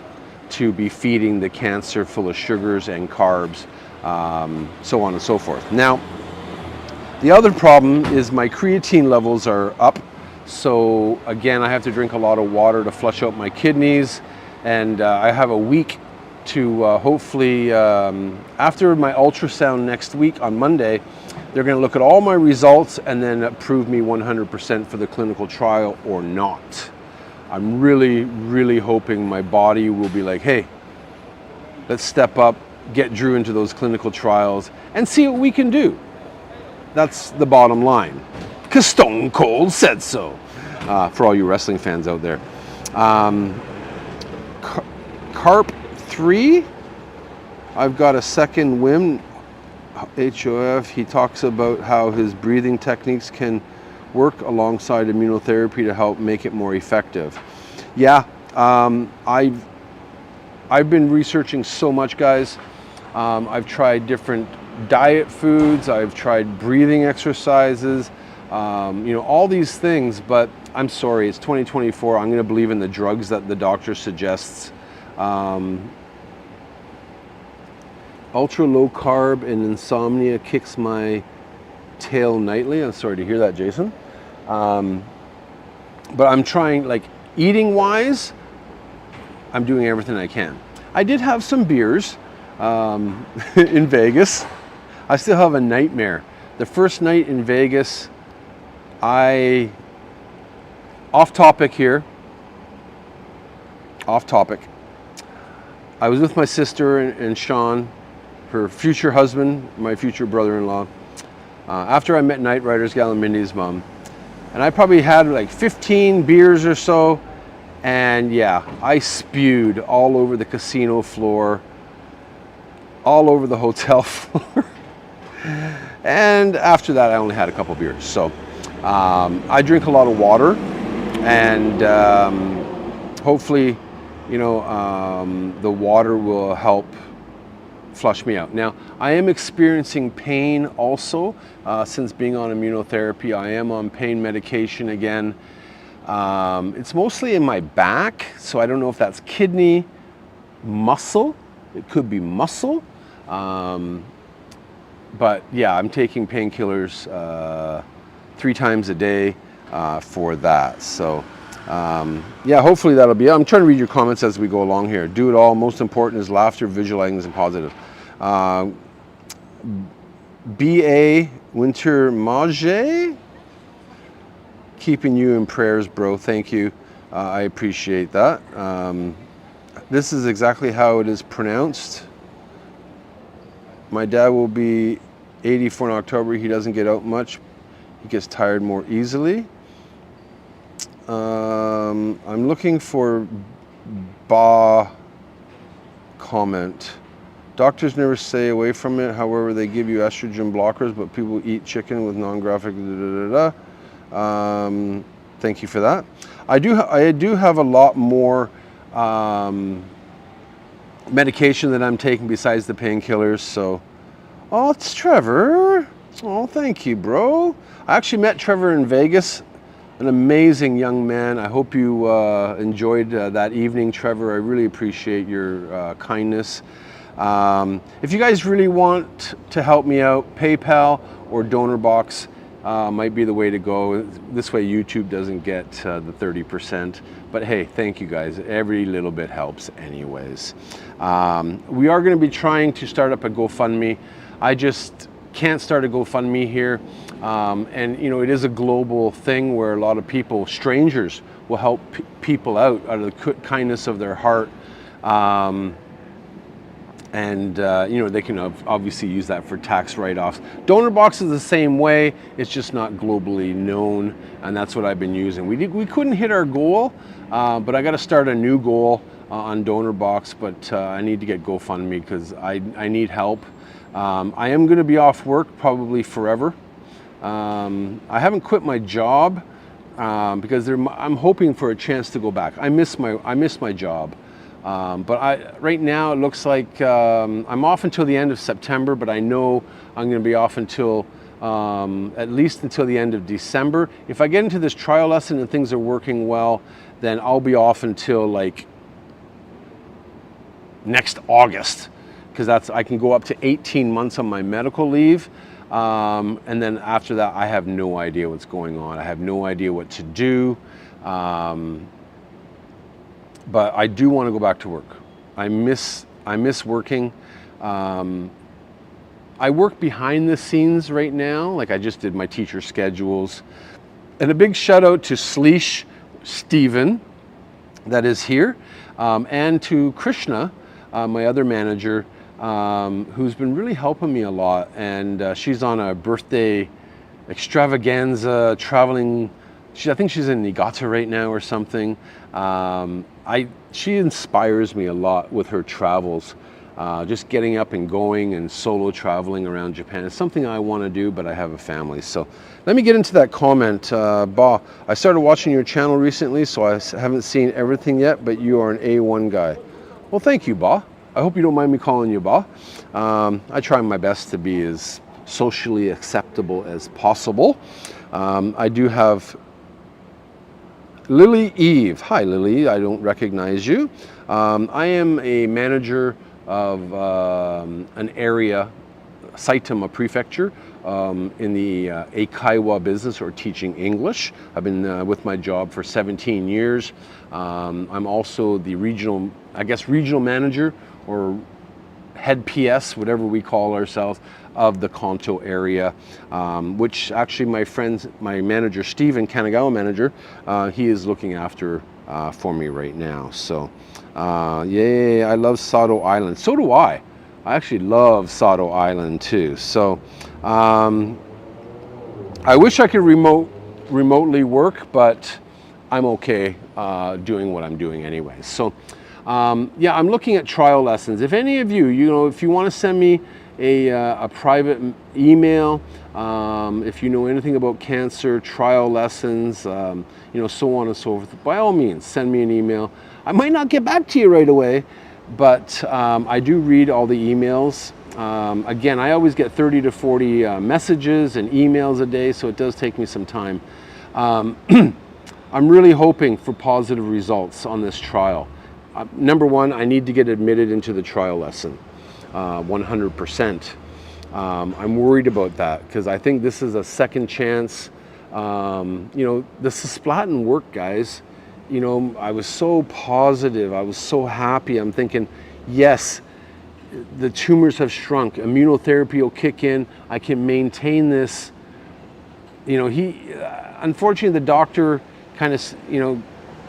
to be feeding the cancer full of sugars and carbs, so on and so forth. Now, the other problem is my creatine levels are up. So again, I have to drink a lot of water to flush out my kidneys. And I have a weak to hopefully, after my ultrasound next week on Monday, they're going to look at all my results and then approve me 100% for the clinical trial or not. I'm really, really hoping my body will be like, hey, let's step up, get Drew into those clinical trials and see what we can do. That's the bottom line. Because Stone Cold said so. For all you wrestling fans out there. Carp 3, I've got a second whim. HOF, he talks about how his breathing techniques can work alongside immunotherapy to help make it more effective. Yeah, I've been researching so much, guys. I've tried different diet foods, I've tried breathing exercises, all these things, but I'm sorry, it's 2024. I'm going to believe in the drugs that the doctor suggests. Ultra low carb and insomnia kicks my tail nightly. I'm sorry to hear that, Jason. But I'm trying, like, eating wise, I'm doing everything I can. I did have some beers in Vegas. I still have a nightmare. The first night in Vegas, off topic here, off topic. I was with my sister and Sean, her future husband, my future brother-in-law, after I met Night Riders Gal and Mindy's mom. And I probably had like 15 beers or so. And yeah, I spewed all over the casino floor, all over the hotel floor. And after that, I only had a couple beers. So I drink a lot of water, and hopefully, the water will help flush me out. Now, I am experiencing pain also since being on immunotherapy. I am on pain medication again. It's mostly in my back, so I don't know if that's kidney, muscle. It could be muscle. But yeah, I'm taking painkillers 3 times a day for that. So yeah, hopefully that'll be it. I'm trying to read your comments as we go along here. Do it all. Most important is laughter, visualizing, and positive. BA Winter Mage, keeping you in prayers, bro. Thank you. I appreciate that. This is exactly how it is pronounced. My dad will be 84 in October. He doesn't get out much. He gets tired more easily. I'm looking for comment. Doctors never stay away from it. However, they give you estrogen blockers, but people eat chicken with non-graphic. Thank you for that. I do have a lot more medication that I'm taking besides the painkillers. So, oh, it's Trevor. Oh, thank you, bro. I actually met Trevor in Vegas. An amazing young man. I hope you enjoyed that evening, Trevor. I really appreciate your kindness. If you guys really want to help me out, PayPal or DonorBox might be the way to go. This way YouTube doesn't get the 30%. But hey, thank you guys. Every little bit helps anyways. We are going to be trying to start up a GoFundMe. I just can't start a GoFundMe here. And it is a global thing where a lot of people, strangers, will help people out of the kindness of their heart. They can obviously use that for tax write-offs. DonorBox is the same way. It's just not globally known, and that's what I've been using. We couldn't hit our goal, but I got to start a new goal on DonorBox. But I need to get GoFundMe because I need help. I am going to be off work probably forever. I haven't quit my job because I'm hoping for a chance to go back. I miss my job. But right now it looks like I'm off until the end of September, but I know I'm going to be off until at least until the end of December. If I get into this trial lesson and things are working well, then I'll be off until like next August, because I can go up to 18 months on my medical leave. And then after that, I have no idea what's going on. I have no idea what to do. But I do want to go back to work. I miss I miss working. I work behind the scenes right now. Like I just did my teacher schedules. And a big shout out to Sleesh Steven that is here, and to Krishna, my other manager, who's been really helping me a lot. And she's on a birthday extravaganza, traveling. I think she's in Niigata right now or something. She inspires me a lot with her travels. Just getting up and going and solo traveling around Japan is something I want to do, but I have a family. So let me get into that comment. Ba, I started watching your channel recently, so I haven't seen everything yet, but you are an A1 guy. Well, thank you, Ba. I hope you don't mind me calling you Ba. I try my best to be as socially acceptable as possible. I do have Lily Eve. Hi, Lily. I don't recognize you. I am a manager of an area, Saitama Prefecture, in the Eikaiwa business, or teaching English. I've been with my job for 17 years. I'm also the regional manager, or head PS, whatever we call ourselves, of the Kanto area, which actually my manager, Steven, Kanagawa manager, he is looking after for me right now. So, yay, I love Sado Island. So do I. I actually love Sado Island too. So, I wish I could remotely work, but I'm okay doing what I'm doing anyway. So, yeah, I'm looking at trial lessons. If any of you, if you want to send me a private email, if you know anything about cancer, trial lessons, so on and so forth, by all means, send me an email. I might not get back to you right away, but I do read all the emails. Again, I always get 30 to 40 messages and emails a day, so it does take me some time. I'm really hoping for positive results on this trial. Number one, I need to get admitted into the trial lesson, 100%. I'm worried about that because I think this is a second chance. The cisplatin work, guys. I was so positive. I was so happy. I'm thinking, yes, the tumors have shrunk. Immunotherapy will kick in. I can maintain this. Unfortunately, the doctor kind of,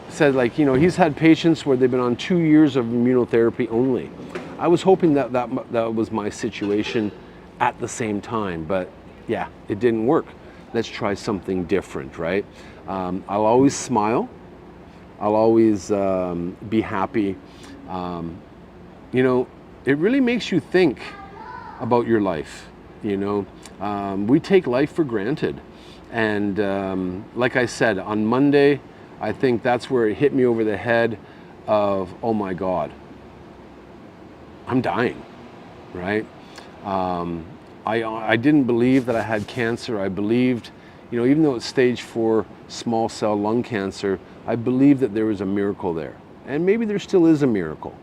said, he's had patients where they've been on 2 years of immunotherapy only. I was hoping that was my situation at the same time, but yeah, it didn't work. Let's try something different, right? I'll always smile. I'll always be happy. It really makes you think about your life. We take life for granted. And like I said, on Monday, I think that's where it hit me over the head of, oh my God, I'm dying, right? I didn't believe that I had cancer. I believed, even though it's stage 4 small cell lung cancer, I believed that there was a miracle there. And maybe there still is a miracle.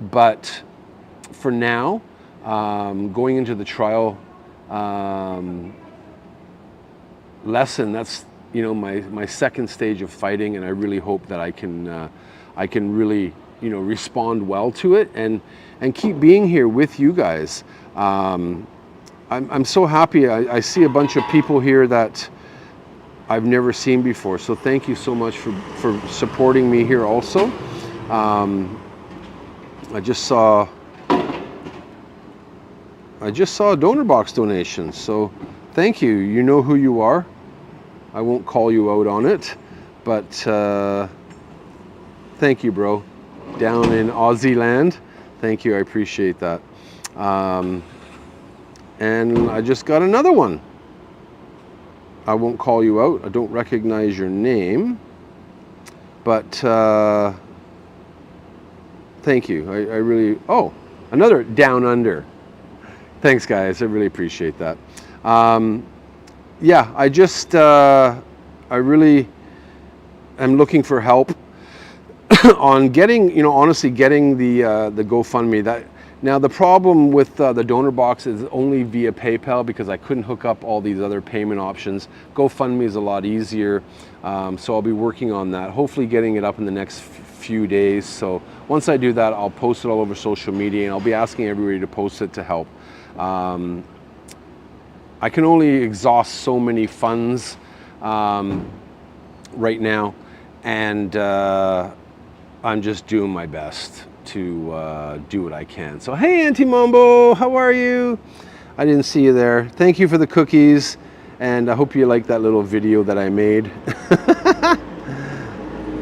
But for now, going into the trial lesson, that's my second stage of fighting, and I really hope that I can really respond well to it and keep being here with you guys. I'm so happy. I see a bunch of people here that I've never seen before, so thank you so much for supporting me here also. I just saw a donor box donation, so thank you. You know who you are. I won't call you out on it, but thank you, bro. Down in Aussie land. Thank you, I appreciate that. And I just got another one. I won't call you out. I don't recognize your name, but thank you. I really, another down under. Thanks, guys. I really appreciate that. Yeah, I really am looking for help on getting, honestly, getting the GoFundMe. That Now the problem with the donor box is only via PayPal, because I couldn't hook up all these other payment options. GoFundMe is a lot easier, so I'll be working on that, hopefully getting it up in the next few days. So once I do that, I'll post it all over social media, and I'll be asking everybody to post it to help. I can only exhaust so many funds right now, and I'm just doing my best to do what I can. So hey, Auntie Mambo, how are you? I didn't see you there. Thank you for the cookies, and I hope you like that little video that I made.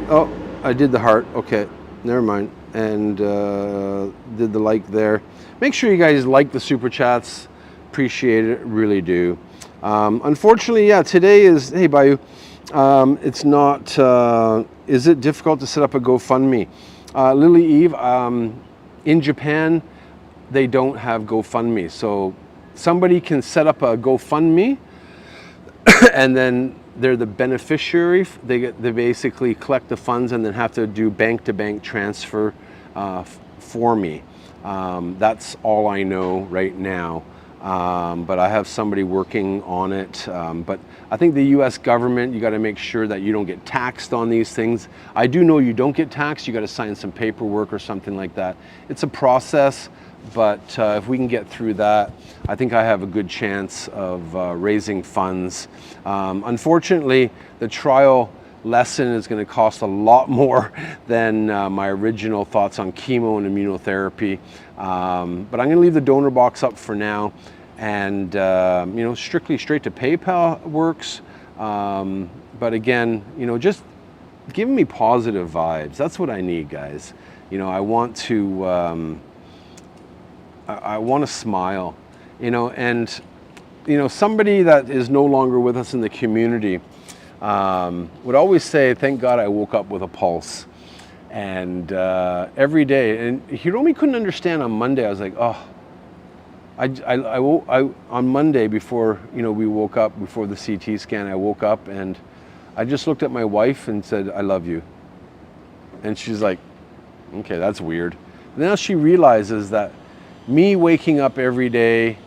Oh, I did the heart. Okay, never mind. And did the like there. Make sure you guys like the super chats. Appreciate it, really do. Unfortunately, yeah, today is, hey Bayou, it's not, is it difficult to set up a GoFundMe? Lily Eve, in Japan, they don't have GoFundMe. So somebody can set up a GoFundMe and then they're the beneficiary. They basically collect the funds and then have to do bank-to-bank transfer for me. That's all I know right now. But I have somebody working on it. But I think the US government, you got to make sure that you don't get taxed on these things. I do know you don't get taxed. You got to sign some paperwork or something like that. It's a process, but if we can get through that, I think I have a good chance of raising funds. Unfortunately, the trial lesson is going to cost a lot more than my original thoughts on chemo and immunotherapy. But I'm going to leave the donor box up for now, and you know, strictly straight to PayPal works. But again, you know, just giving me positive vibes. That's what I need, guys. You know, I want to smile. You know, and you know, somebody that is no longer with us in the community would always say, "Thank God I woke up with a pulse." And every day, and Hiromi couldn't understand on Monday. I was like, oh, on Monday before, you know, we woke up, before the CT scan, I woke up and I just looked at my wife and said, "I love you." And she's like, okay, that's weird. Now she realizes that me waking up every day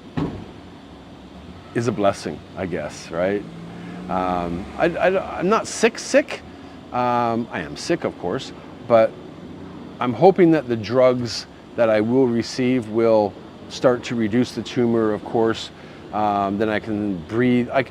is a blessing, I guess, right? I'm not sick. I am sick, of course, but I'm hoping that the drugs that I will receive will start to reduce the tumor, of course. Then I can breathe. I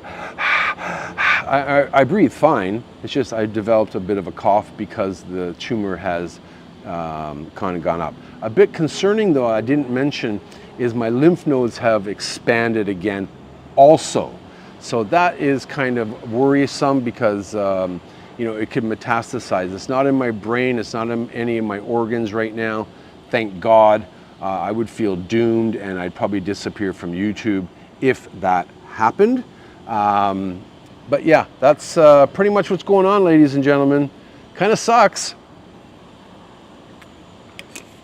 breathe fine. It's just I developed a bit of a cough because the tumor has kind of gone up. A bit concerning, though, I didn't mention, is my lymph nodes have expanded again also. So that is kind of worrisome because you know, it could metastasize. It's not in my brain, it's not in any of my organs right now, thank God. I would feel doomed and I'd probably disappear from YouTube if that happened. But yeah, that's pretty much what's going on, ladies and gentlemen. Kind of sucks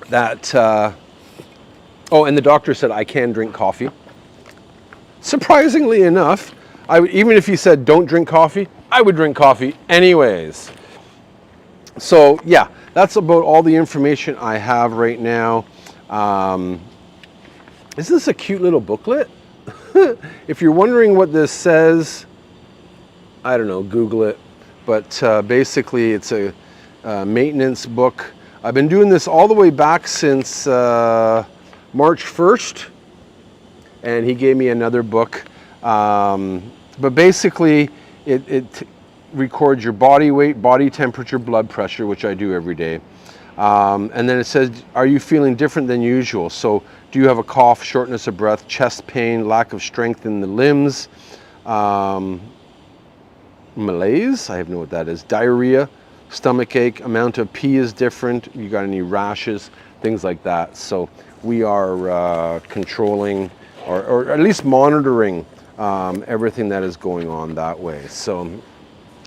that, oh, and the doctor said I can drink coffee. Surprisingly enough, even if he said don't drink coffee, I would drink coffee anyways. So yeah, that's about all the information I have right now. Isn't this a cute little booklet? If you're wondering what this says, I don't know, Google it. But basically it's a maintenance book. I've been doing this all the way back since March 1st. And he gave me another book. But basically, it records your body weight, body temperature, blood pressure, which I do every day. And then it says, are you feeling different than usual? So do you have a cough, shortness of breath, chest pain, lack of strength in the limbs, malaise? I have no what that is. Diarrhea, stomach ache, amount of pee is different. You got any rashes, things like that. So we are controlling or at least monitoring everything that is going on that way. So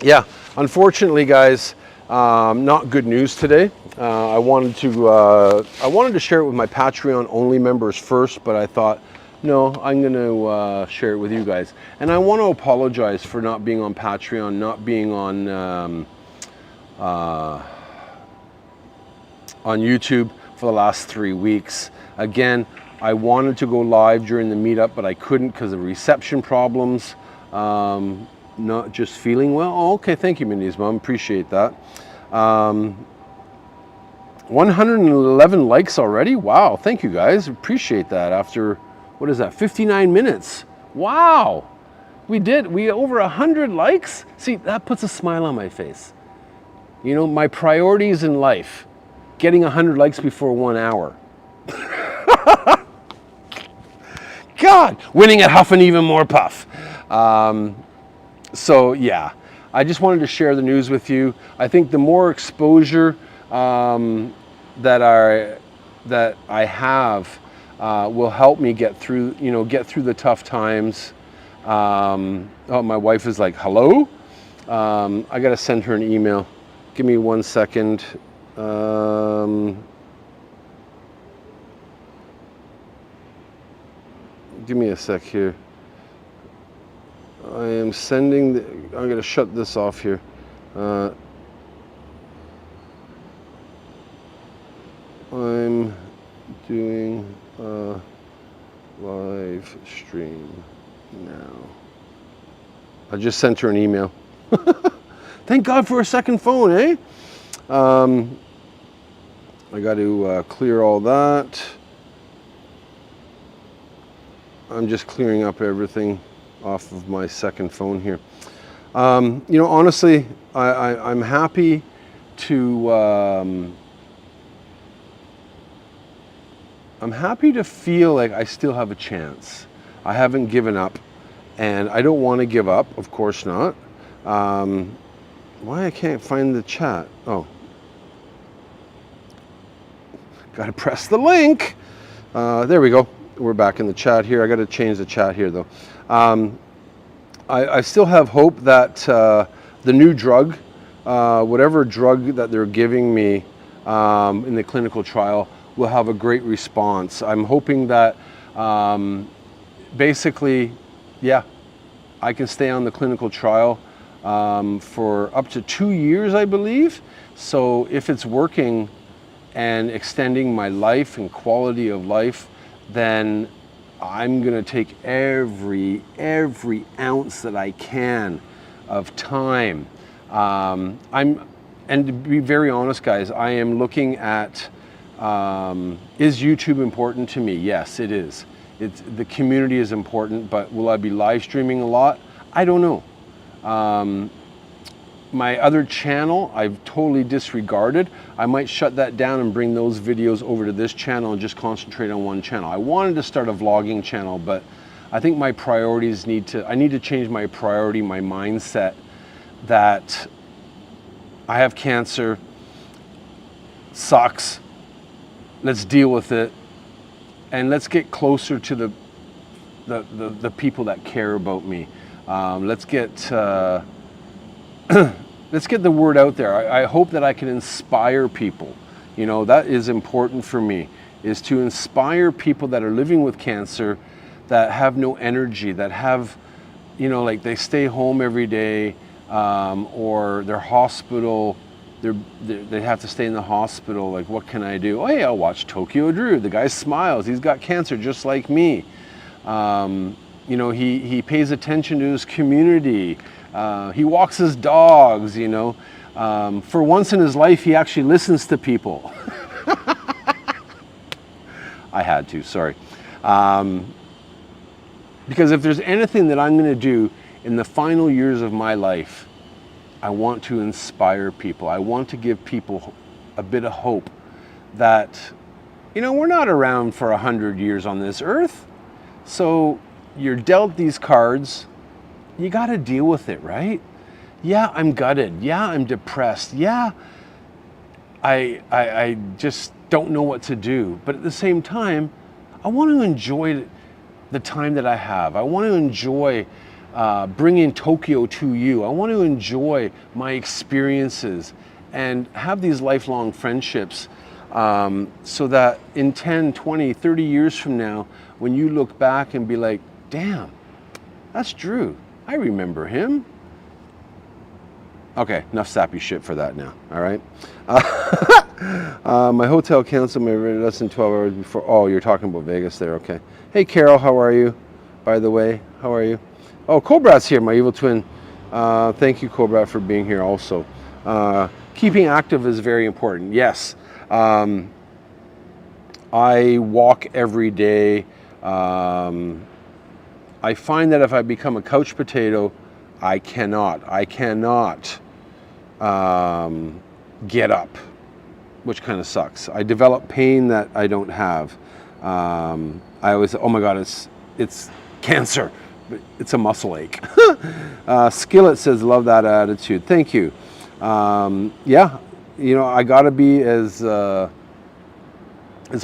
yeah, unfortunately, guys, not good news today. I wanted to share it with my Patreon only members first, but I thought, no, I'm going to share it with you guys. And I want to apologize for not being on Patreon, not being on YouTube. for the last 3 weeks. Again, I wanted to go live during the meetup, but I couldn't because of reception problems. Not just feeling well. Oh, okay, thank you, Mindy's mom. Appreciate that. 111 likes already. Wow, thank you guys. Appreciate that. After, what is that, 59 minutes? Wow, we over 100 likes. See, that puts a smile on my face. You know, my priorities in life, getting 100 likes before 1 hour. God, winning at Huff and Even More Puff. So yeah, I just wanted to share the news with you. I think the more exposure that I have will help me get through the tough times. Oh, my wife is like, hello? I gotta send her an email. Give me 1 second. Give me a sec here. I am sending I'm going to shut this off here. I'm doing a live stream now. I just sent her an email. Thank God for a second phone, eh? I got to clear all that. I'm just clearing up everything off of my second phone here. You know, honestly, I'm happy to feel like I still have a chance. I haven't given up, and I don't want to give up, of course not. Why I can't find the chat? Oh, gotta press the link. There we go. We're back in the chat here. I got to change the chat here though. I still have hope that the new drug, whatever drug that they're giving me in the clinical trial, will have a great response. I'm hoping that basically, yeah, I can stay on the clinical trial for up to 2 years, I believe. So if it's working and extending my life and quality of life, then I'm gonna take every ounce that I can of time. And to be very honest, guys, I am looking at, is YouTube important to me? Yes, it is. The community is important, but will I be live streaming a lot? I don't know. My other channel, I've totally disregarded. I might shut that down and bring those videos over to this channel and just concentrate on one channel. I wanted to start a vlogging channel, but I think my priorities I need to change my priority, my mindset, that I have cancer, sucks, let's deal with it, and let's get closer to the people that care about me. Let's get let's get the word out there. I hope that I can inspire people. You know, that is important for me, is to inspire people that are living with cancer, that have no energy, that have, you know, like they stay home every day, or their hospital, they have to stay in the hospital. Like, what can I do? Oh, hey, I'll watch Tokyo Drew. The guy smiles. He's got cancer just like me. You know, he pays attention to his community. He walks his dogs, you know. For once in his life, he actually listens to people. I had to, sorry. Because if there's anything that I'm going to do in the final years of my life, I want to inspire people. I want to give people a bit of hope that, you know, we're not around for 100 years on this earth. So you're dealt these cards, you got to deal with it, right? Yeah, I'm gutted. Yeah, I'm depressed. Yeah, I just don't know what to do. But at the same time, I want to enjoy the time that I have. I want to enjoy bringing Tokyo to you. I want to enjoy my experiences and have these lifelong friendships, so that in 10, 20, 30 years from now, when you look back and be like, damn, that's Drew. I remember him. Okay, enough sappy shit for that now, all right? My hotel canceled my less than 12 hours before. Oh, you're talking about Vegas there. Okay. Hey, Carol, how are you? By the way, how are you? Oh, Cobra's here, my evil twin. Thank you, Cobra, for being here also. Keeping active is very important. Yes. I walk every day. I find that if I become a couch potato, I cannot get up, which kind of sucks. I develop pain that I don't have. I always say, oh my God, it's cancer, but it's a muscle ache. Skillet says, love that attitude. Thank you. Yeah, you know, I gotta be as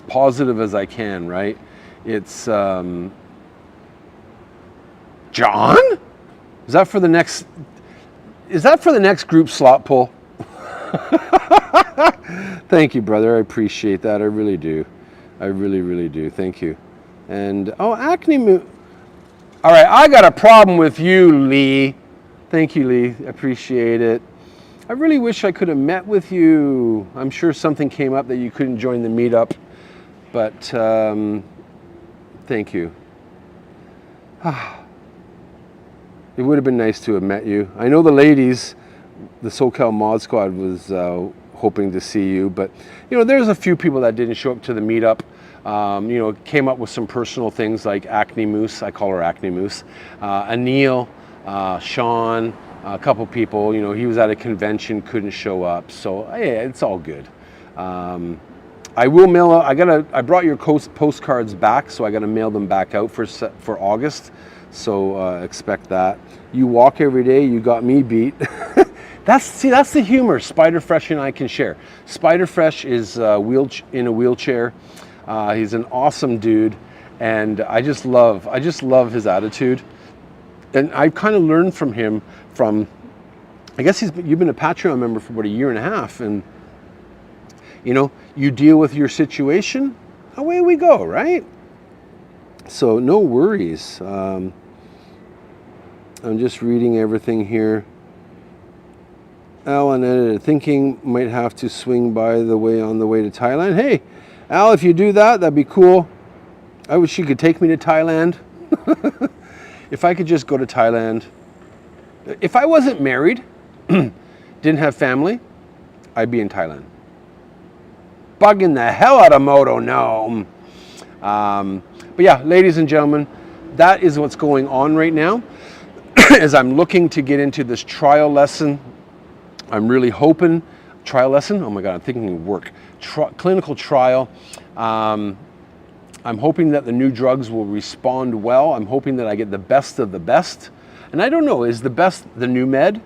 positive as I can, right? It's, John? Is that for the next group slot pull? Thank you, brother. I appreciate that. I really do. I really, really do. Thank you. And, oh, acne. All right, I got a problem with you, Lee. Thank you, Lee. I appreciate it. I really wish I could have met with you. I'm sure something came up that you couldn't join the meetup, but thank you. It would have been nice to have met you. I know the ladies, the SoCal Mod Squad was hoping to see you, but you know, there's a few people that didn't show up to the meetup. You know, came up with some personal things like Acne Moose. I call her Acne Moose. Anil, Sean, a couple people. You know, he was at a convention, couldn't show up. So yeah, it's all good. I will mail out. I brought your postcards back, so I got to mail them back out for August. So expect that. You walk every day. You got me beat. That's the humor Spider-Fresh and I can share. Spider-Fresh is in a wheelchair. He's an awesome dude, and I just love his attitude. And I've kind of learned from him. I guess you've been a Patreon member for about a year and a half, and you know, you deal with your situation. Away we go, right? So no worries. I'm just reading everything here. Al and thinking might have to swing by on the way to Thailand. Hey, Al, if you do that, that'd be cool. I wish you could take me to Thailand. If I could just go to Thailand. If I wasn't married, didn't have family, I'd be in Thailand. Bugging the hell out of Moto Gnome. But yeah, ladies and gentlemen, that is what's going on right now. As I'm looking to get into this trial lesson, I'm really hoping, trial lesson? Oh my God, I'm thinking work. Clinical trial. I'm hoping that the new drugs will respond well. I'm hoping that I get the best of the best. And I don't know, is the best the new med?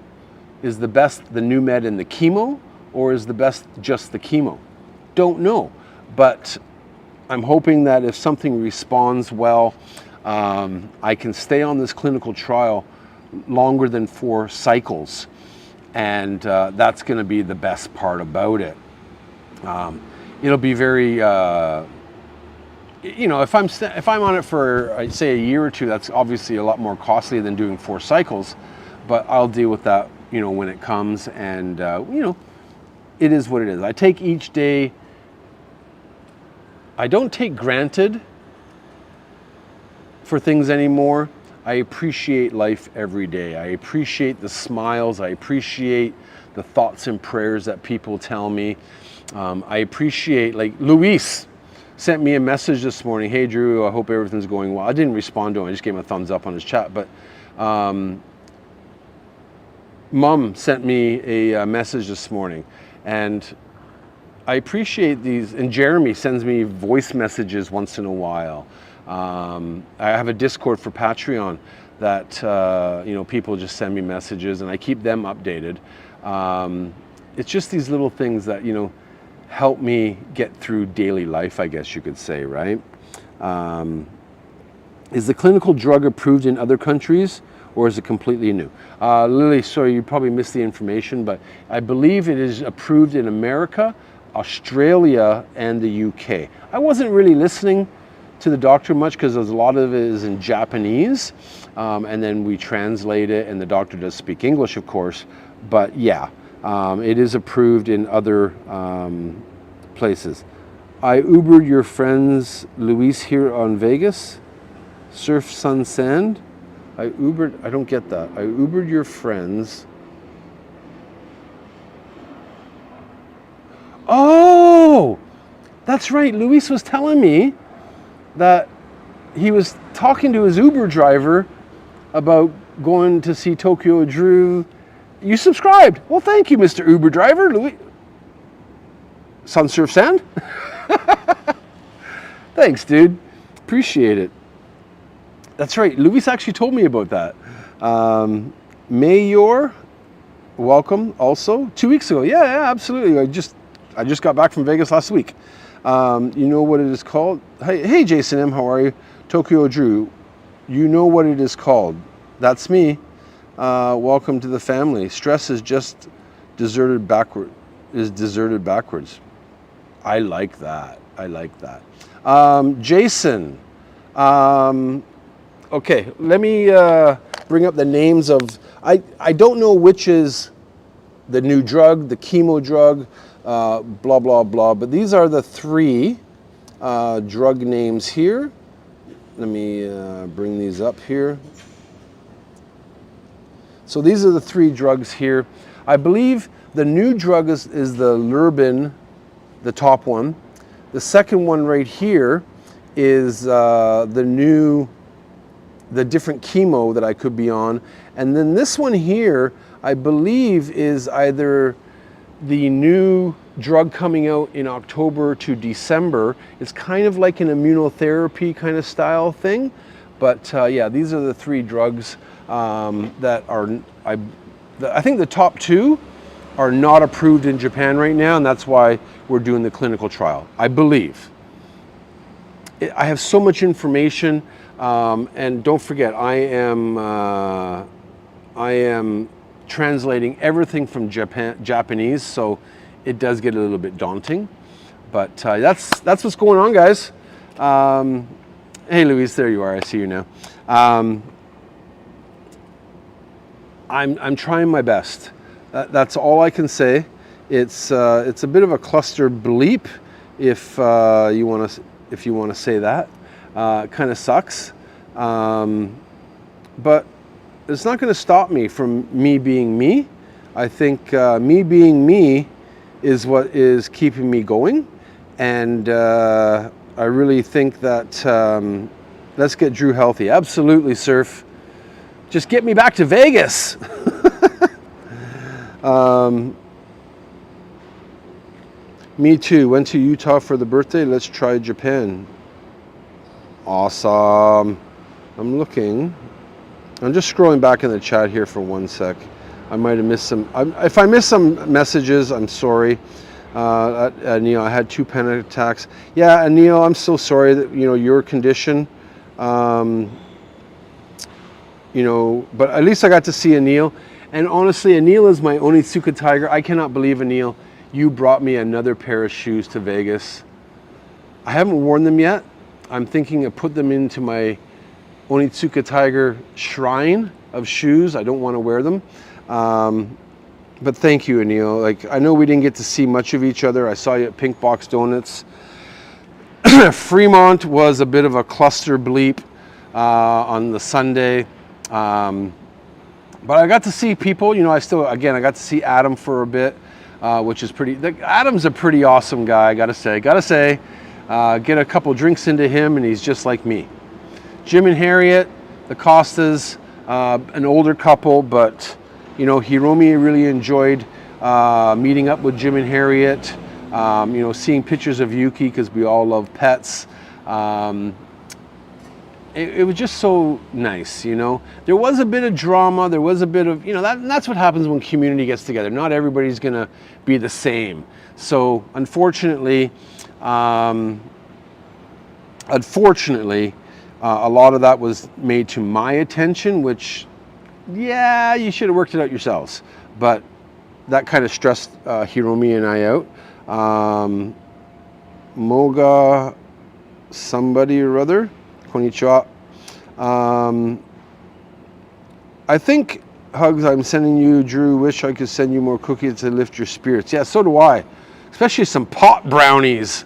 Is the best the new med and the chemo? Or is the best just the chemo? Don't know. But I'm hoping that if something responds well, I can stay on this clinical trial longer than 4 cycles. And that's going to be the best part about it. It'll be very, you know, if I'm on it for, I'd say, a year or 2, that's obviously a lot more costly than doing 4 cycles. But I'll deal with that, you know, when it comes. And you know, it is what it is. I take each day. I don't take granted for things anymore. I appreciate life every day. I appreciate the smiles. I appreciate the thoughts and prayers that people tell me. I appreciate, like, Luis sent me a message this morning. Hey, Drew, I hope everything's going well. I didn't respond to him. I just gave him a thumbs up on his chat. But Mom sent me a message this morning. And I appreciate these. And Jeremy sends me voice messages once in a while. I have a Discord for Patreon that you know, people just send me messages, and I keep them updated. It's just these little things that, you know, help me get through daily life, I guess you could say, right? Is the clinical drug approved in other countries, or is it completely new? Lily, sorry, you probably missed the information, but I believe it is approved in America, Australia, and the UK. I wasn't really listening to the doctor much because a lot of it is in Japanese, and then we translate it, and the doctor does speak English, of course. But yeah, it is approved in other places. I Ubered your friends Luis here on Vegas. Surf, sun, sand. I don't get that. I Ubered your friends. Oh, that's right. Luis was telling me that he was talking to his Uber driver about going to see Tokyo Drew. You subscribed. Well, thank you, Mr. Uber driver. Luis. Sun, surf, sand? Thanks, dude. Appreciate it. That's right. Luis actually told me about that. Mayor, welcome also. 2 weeks ago. Yeah, absolutely. I just got back from Vegas last week. You know what it is called? Hey, Jason M. How are you? Tokyo Drew. You know what it is called? That's me. Welcome to the family. Stress is just deserted backward. Is deserted backwards. I like that. Jason. Okay, let me bring up the names of. I don't know which is the new drug, the chemo drug, blah blah blah. But these are the three drug names here. Let me bring these up here. So these are the three drugs here. I believe the new drug is the Lurbin, the top one. The second one right here is the different chemo that I could be on. And then this one here, I believe is either the new drug coming out in October to December. It's kind of like an immunotherapy kind of style thing. But yeah, these are the three drugs that are, I think the top two are not approved in Japan right now, and that's why we're doing the clinical trial, I believe. I have so much information, and don't forget, I am translating everything from Japanese, so it does get a little bit daunting. But that's what's going on, guys. Hey, Luis, there you are. I see you now. I'm trying my best. That's all I can say. It's a bit of a cluster bleep, if you want to say that. Kind of sucks, but it's not going to stop me from me being me. I think me being me is what is keeping me going, and I really think that let's get Drew healthy. Absolutely, Surf. Just get me back to Vegas. Me too. Went to Utah for the birthday. Let's try Japan. Awesome. I'm looking. I'm just scrolling back in the chat here for 1 sec. I might have missed some. If I missed some messages, I'm sorry. Neil, I had 2 panic attacks. Yeah, Neil, I'm so sorry that your condition. But at least I got to see Anil. And honestly, Anil is my Onitsuka Tiger. I cannot believe, Anil, you brought me another pair of shoes to Vegas. I haven't worn them yet. I'm thinking of put them into my Onitsuka Tiger shrine of shoes. I don't want to wear them. But thank you, Anil. Like, I know we didn't get to see much of each other. I saw you at Pink Box Donuts. Fremont was a bit of a cluster bleep on the Sunday. But I got to see people, I got to see Adam for a bit, which is Adam's a pretty awesome guy, I gotta say. Get a couple drinks into him and he's just like me. Jim and Harriet, the Costas, an older couple, but Hiromi really enjoyed meeting up with Jim and Harriet, seeing pictures of Yuki because we all love pets. It was just so nice, There was a bit of drama. There was a bit of, that's what happens when community gets together. Not everybody's going to be the same. So unfortunately, a lot of that was made to my attention, which, yeah, you should have worked it out yourselves. But that kind of stressed Hiromi and I out. Moga somebody or other. Konnichiwa. I think, Hugs, I'm sending you, Drew, wish I could send you more cookies to lift your spirits. Yeah, so do I. especially some pot brownies.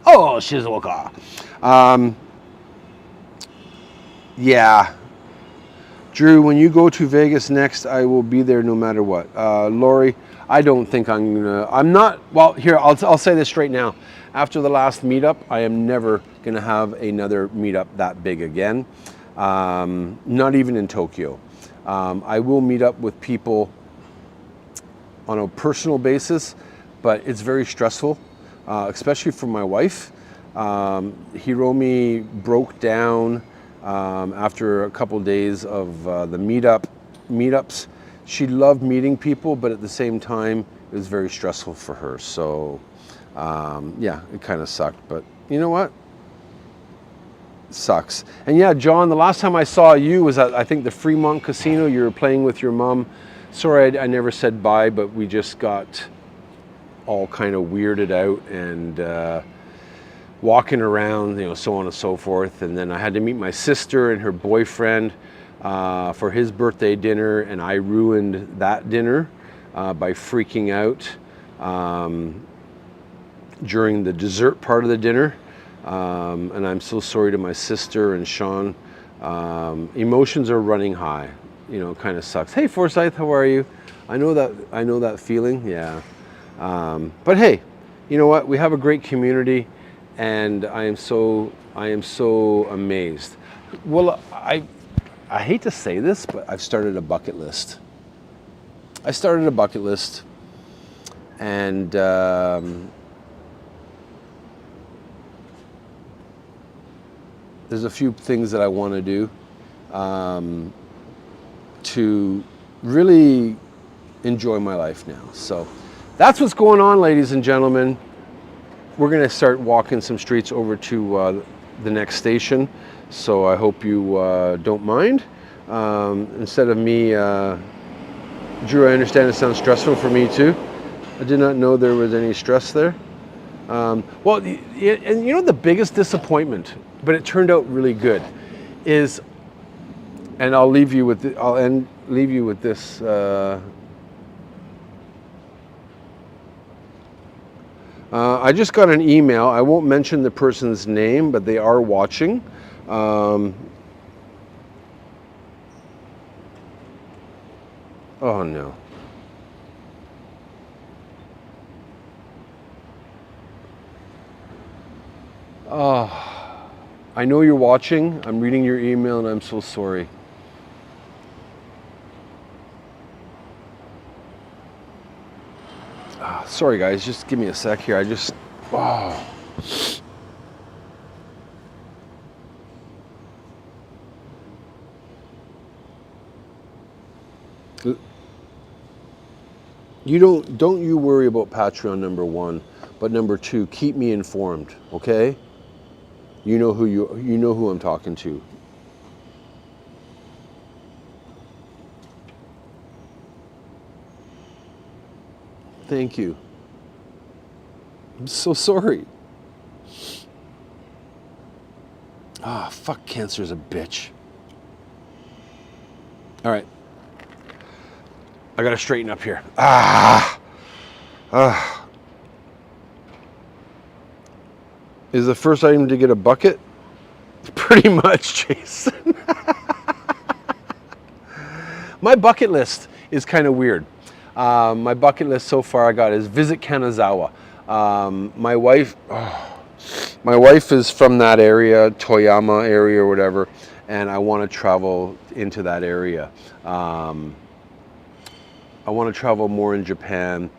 Oh, Shizuoka. Yeah. Drew, when you go to Vegas next, I will be there no matter what. Lori, I don't think I'm not, well, here, I'll say this straight now. After the last meetup, I am never gonna have another meetup that big again. Not even in Tokyo. I will meet up with people on a personal basis, but it's very stressful, especially for my wife. Hiromi broke down after a couple days of the meetups. She loved meeting people, but at the same time, it was very stressful for her. So yeah, it kind of sucked, but you know what? Sucks. And yeah, John, the last time I saw you was at, I think, the Fremont Casino. You were playing with your mom. Sorry, I never said bye, but we just got all kind of weirded out and walking around, you know, so on and so forth. And then I had to meet my sister and her boyfriend for his birthday dinner, and I ruined that dinner by freaking out during the dessert part of the dinner. And I'm so sorry to my sister and Sean. Emotions are running high, you know, kind of sucks. Hey Forsyth, how are you? I know that feeling, yeah. But hey, you know what? We have a great community, and I am so amazed. Well, I hate to say this, but I've started a bucket list. I started a bucket list, and there's a few things that I want to do to really enjoy my life now. So that's what's going on, ladies and gentlemen. We're going to start walking some streets over to the next station. So I hope you don't mind. Instead of me, Drew, I understand it sounds stressful for me too. I did not know there was any stress there. Well, and you know the biggest disappointment, but it turned out really good, is, and I'll leave you with this. I just got an email. I won't mention the person's name, but they are watching. Oh no. Oh, I know you're watching. I'm reading your email and I'm so sorry. Sorry guys, just give me a sec here. Wow. Don't you worry about Patreon, number one, but number two, keep me informed, okay? You know who I'm talking to. Thank you. I'm so sorry. Ah, fuck, cancer's a bitch. All right. I gotta straighten up here. Is the first item to get a bucket? Pretty much, Jason. My bucket list is kind of weird. My bucket list so far I got is visit Kanazawa. My wife is from that area, Toyama area or whatever, and I want to travel into that area. I want to travel more in Japan.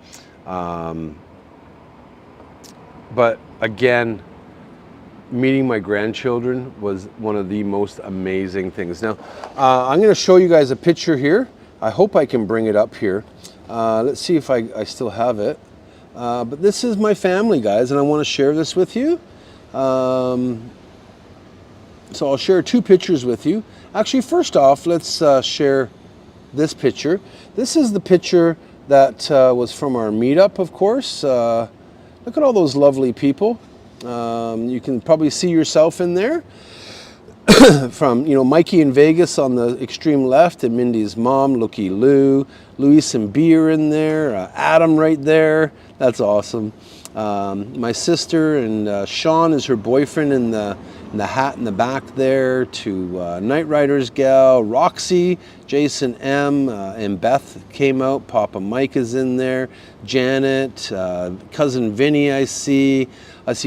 But again, meeting my grandchildren was one of the most amazing things. Now, I'm going to show you guys a picture here. I hope I can bring it up here. Let's see if I still have it. But this is my family, guys, and I want to share this with you. So I'll share two pictures with you. Actually, first off, let's share this picture. This is the picture that was from our meetup, of course. Look at all those lovely people. You can probably see yourself in there. from, Mikey in Vegas on the extreme left, and Mindy's mom, Looky Lou, Luis and B are in there, Adam right there. That's awesome. My sister and Sean is her boyfriend in the hat in the back there, to Night Riders gal, Roxy, Jason M, and Beth came out. Papa Mike is in there, Janet, cousin Vinny I see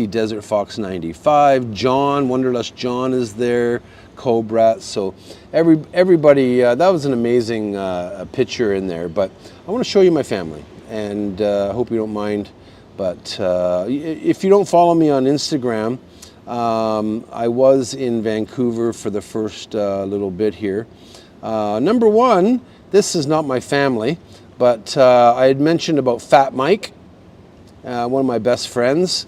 Desert Fox 95, John, Wanderlust John is there, Cobra. So everybody, that was an amazing picture in there. But I want to show you my family, and I hope you don't mind. But if you don't follow me on Instagram, I was in Vancouver for the first little bit here. Number one, this is not my family, but I had mentioned about Fat Mike, one of my best friends.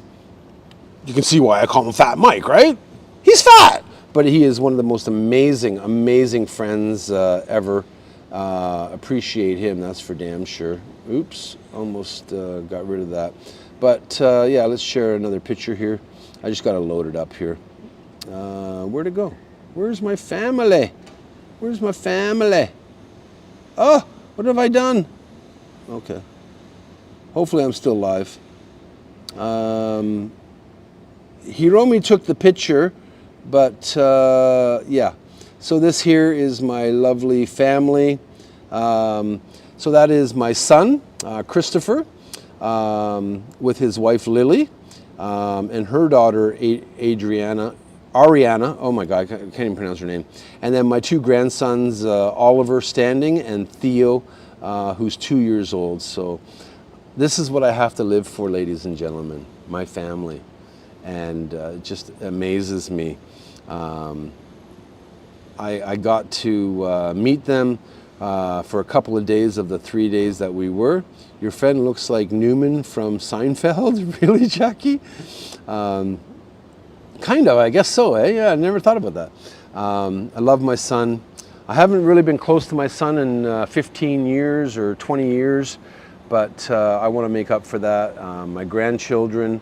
You can see why I call him Fat Mike, right? He's fat, but he is one of the most amazing friends ever. Appreciate him, that's for damn sure. Oops, almost got rid of that. But yeah, let's share another picture here. I just got to load it up here. Where'd it go? Where's my family? Where's my family? Oh, what have I done? Okay. Hopefully I'm still live. Hiromi took the picture, but yeah. So this here is my lovely family. So that is my son, Christopher, with his wife Lily, and her daughter Ariana. Oh my God, I can't even pronounce her name. And then my two grandsons, Oliver Standing and Theo, who's 2 years old. So this is what I have to live for, ladies and gentlemen, my family. And it just amazes me. I got to meet them for a couple of days of the 3 days that we were. Your friend looks like Newman from Seinfeld. Really, Jackie? Kind of, I guess so, eh? Yeah, I never thought about that. I love my son. I haven't really been close to my son in 15 years or 20 years, but I want to make up for that. My grandchildren,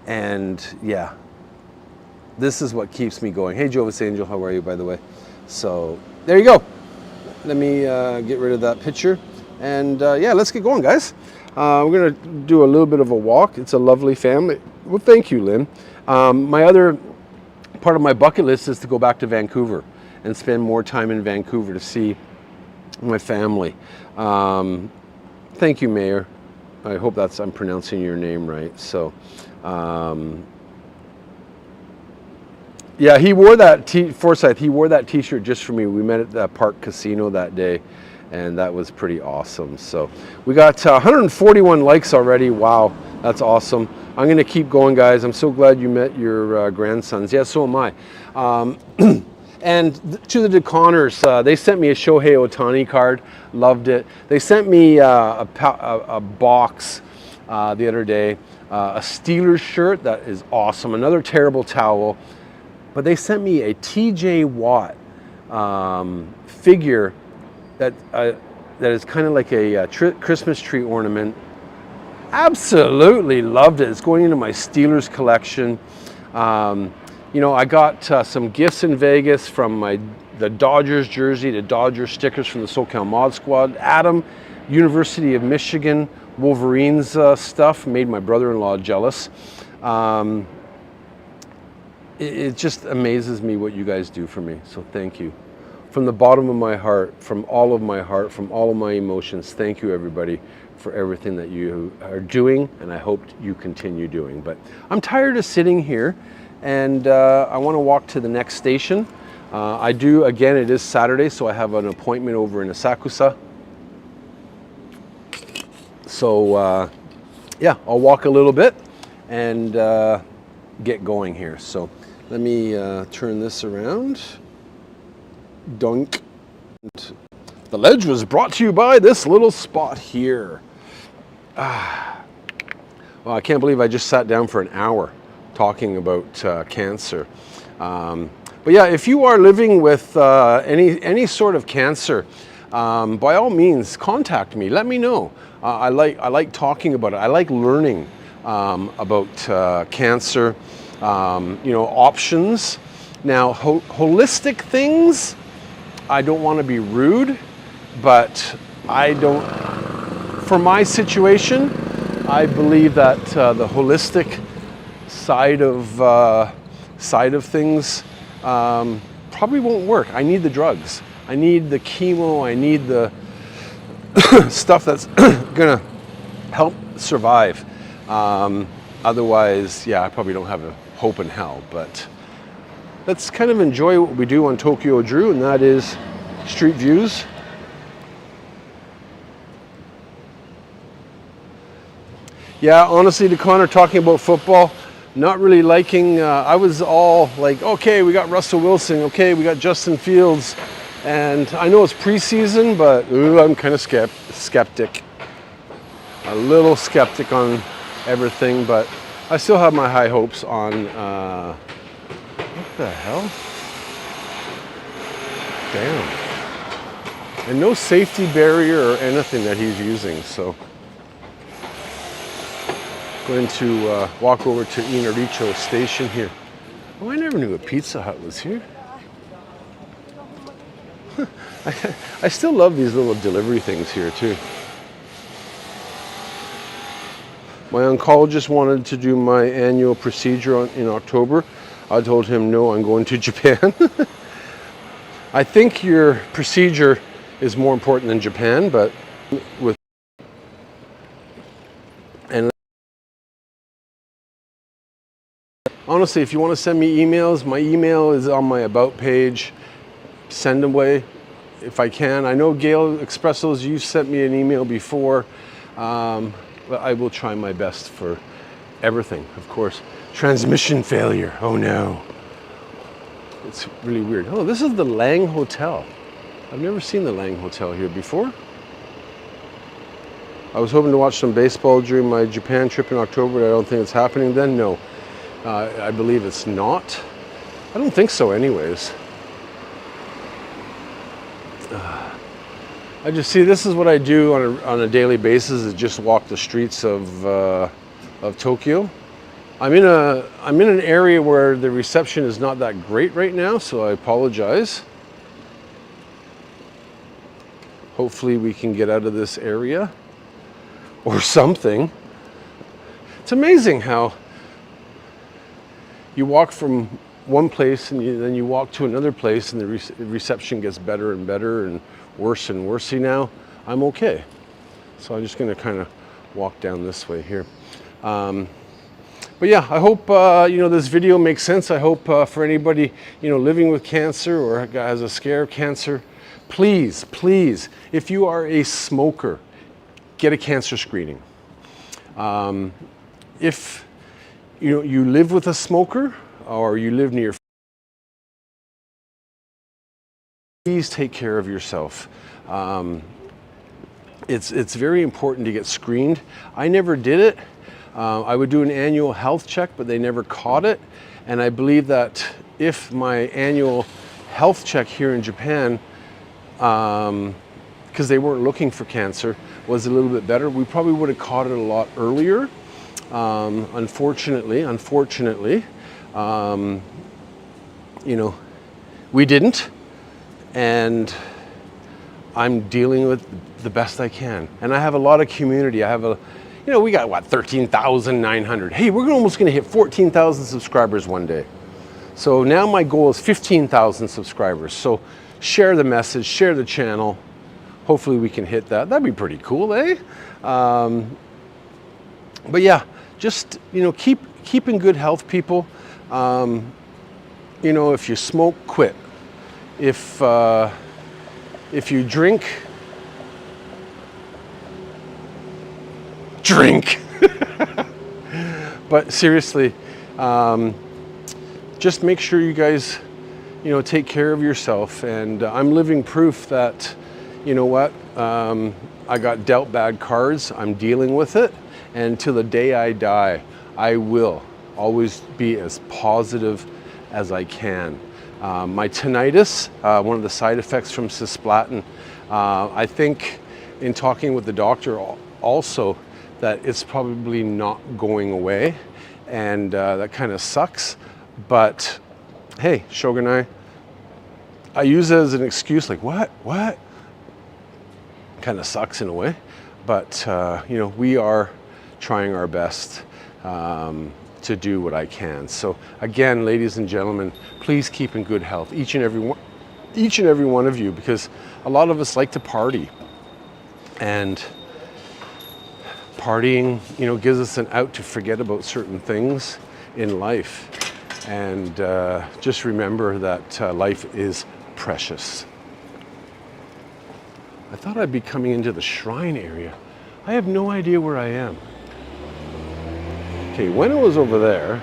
and yeah, this is what keeps me going. Hey, Jovis Angel, how are you, by the way? So there you go. Let me get rid of that picture. And yeah, let's get going, guys. We're going to do a little bit of a walk. It's a lovely family. Well, thank you, Lynn. My other part of my bucket list is to go back to Vancouver and spend more time in Vancouver to see my family. Thank you, Mayor. I hope I'm pronouncing your name right. So, yeah, he wore that Forsyth. He wore that T-shirt just for me. We met at the Park Casino that day, and that was pretty awesome. So we got 141 likes already. Wow, that's awesome. I'm going to keep going, guys. I'm so glad you met your grandsons. Yeah, so am I. And to the DeConnors, they sent me a Shohei Ohtani card. Loved it. They sent me a box the other day, a Steelers shirt that is awesome. Another terrible towel. But they sent me a TJ Watt figure that is kind of like a Christmas tree ornament. Absolutely loved it. It's going into my Steelers collection. You know, I got some gifts in Vegas from the Dodgers jersey, the Dodgers stickers from the SoCal Mod Squad. Adam, University of Michigan, Wolverines stuff, made my brother-in-law jealous. It just amazes me what you guys do for me, so thank you. From the bottom of my heart, from all of my heart, from all of my emotions, thank you, everybody, for everything that you are doing, and I hope you continue doing. But I'm tired of sitting here, and I want to walk to the next station. Again, it is Saturday, so I have an appointment over in Asakusa. So, yeah, I'll walk a little bit and get going here. So let me turn this around. Dunk. The ledge was brought to you by this little spot here. Well, I can't believe I just sat down for an hour talking about cancer. But yeah, if you are living with any sort of cancer, by all means, contact me. Let me know. I like talking about it. I like learning about cancer. options. Now, holistic things, I don't want to be rude, but for my situation, I believe that the holistic side of things probably won't work. I need the drugs. I need the chemo. I need the stuff that's gonna help survive. Otherwise, yeah, I probably don't have a hope in hell. But let's kind of enjoy what we do on Tokyo Drew, and that is street views. Yeah, honestly, to Connor, talking about football, not really liking, I was all like, okay, we got Russell Wilson, okay, we got Justin Fields, and I know it's preseason, but I'm kind of skeptic. A little skeptic on everything, but I still have my high hopes on, what the hell? Damn. And no safety barrier or anything that he's using, so. Going to walk over to Inaricho Station here. Oh, I never knew a Pizza Hut was here. I still love these little delivery things here too. My oncologist wanted to do my annual procedure in October. I told him, no, I'm going to Japan. I think your procedure is more important than Japan, but with honestly, if you want to send me emails, my email is on my About page. Send them away if I can. I know Gail Expressos, you sent me an email before, but I will try my best for everything, of course. Transmission failure, oh no. It's really weird. Oh, this is the Lang Hotel. I've never seen the Lang Hotel here before. I was hoping to watch some baseball during my Japan trip in October, but I don't think it's happening then, no. I believe it's not. I don't think so anyways. I just see, this is what I do on a daily basis, is just walk the streets of Tokyo. I'm in an area where the reception is not that great right now, so I apologize. Hopefully we can get out of this area or something. It's amazing how you walk from one place and then you walk to another place and the reception gets better and better and worse. See, now I'm okay. So I'm just gonna kind of walk down this way here. But yeah, I hope this video makes sense. I hope for anybody living with cancer or has a scare of cancer, please, if you are a smoker, get a cancer screening. If you live with a smoker or you live near, please take care of yourself. It's very important to get screened. I never did it. I would do an annual health check, but they never caught it. And I believe that if my annual health check here in Japan, because they weren't looking for cancer, was a little bit better, we probably would have caught it a lot earlier. Unfortunately, we didn't, and I'm dealing with the best I can. And I have a lot of community. I have we got what, 13,900. Hey, we're almost gonna hit 14,000 subscribers one day. So now my goal is 15,000 subscribers. So share the message, share the channel. Hopefully we can hit that. That'd be pretty cool, eh? But yeah, just keep in good health, people. If you smoke, quit. If you drink. But seriously, just make sure you guys, take care of yourself. And I'm living proof that, I got dealt bad cards. I'm dealing with it. And till the day I die, I will always be as positive as I can. My tinnitus, one of the side effects from cisplatin, I think in talking with the doctor also that it's probably not going away. and that kind of sucks. But hey, Shogun, I use it as an excuse, like what? Kind of sucks in a way, but you know, we are trying our best to do what I can. So again, ladies and gentlemen, please keep in good health, each and every one of you, because a lot of us like to party, and partying, you know, gives us an out to forget about certain things in life. And just remember that life is precious. I thought I'd be coming into the shrine area. I have no idea where I am. Okay, when it was over there,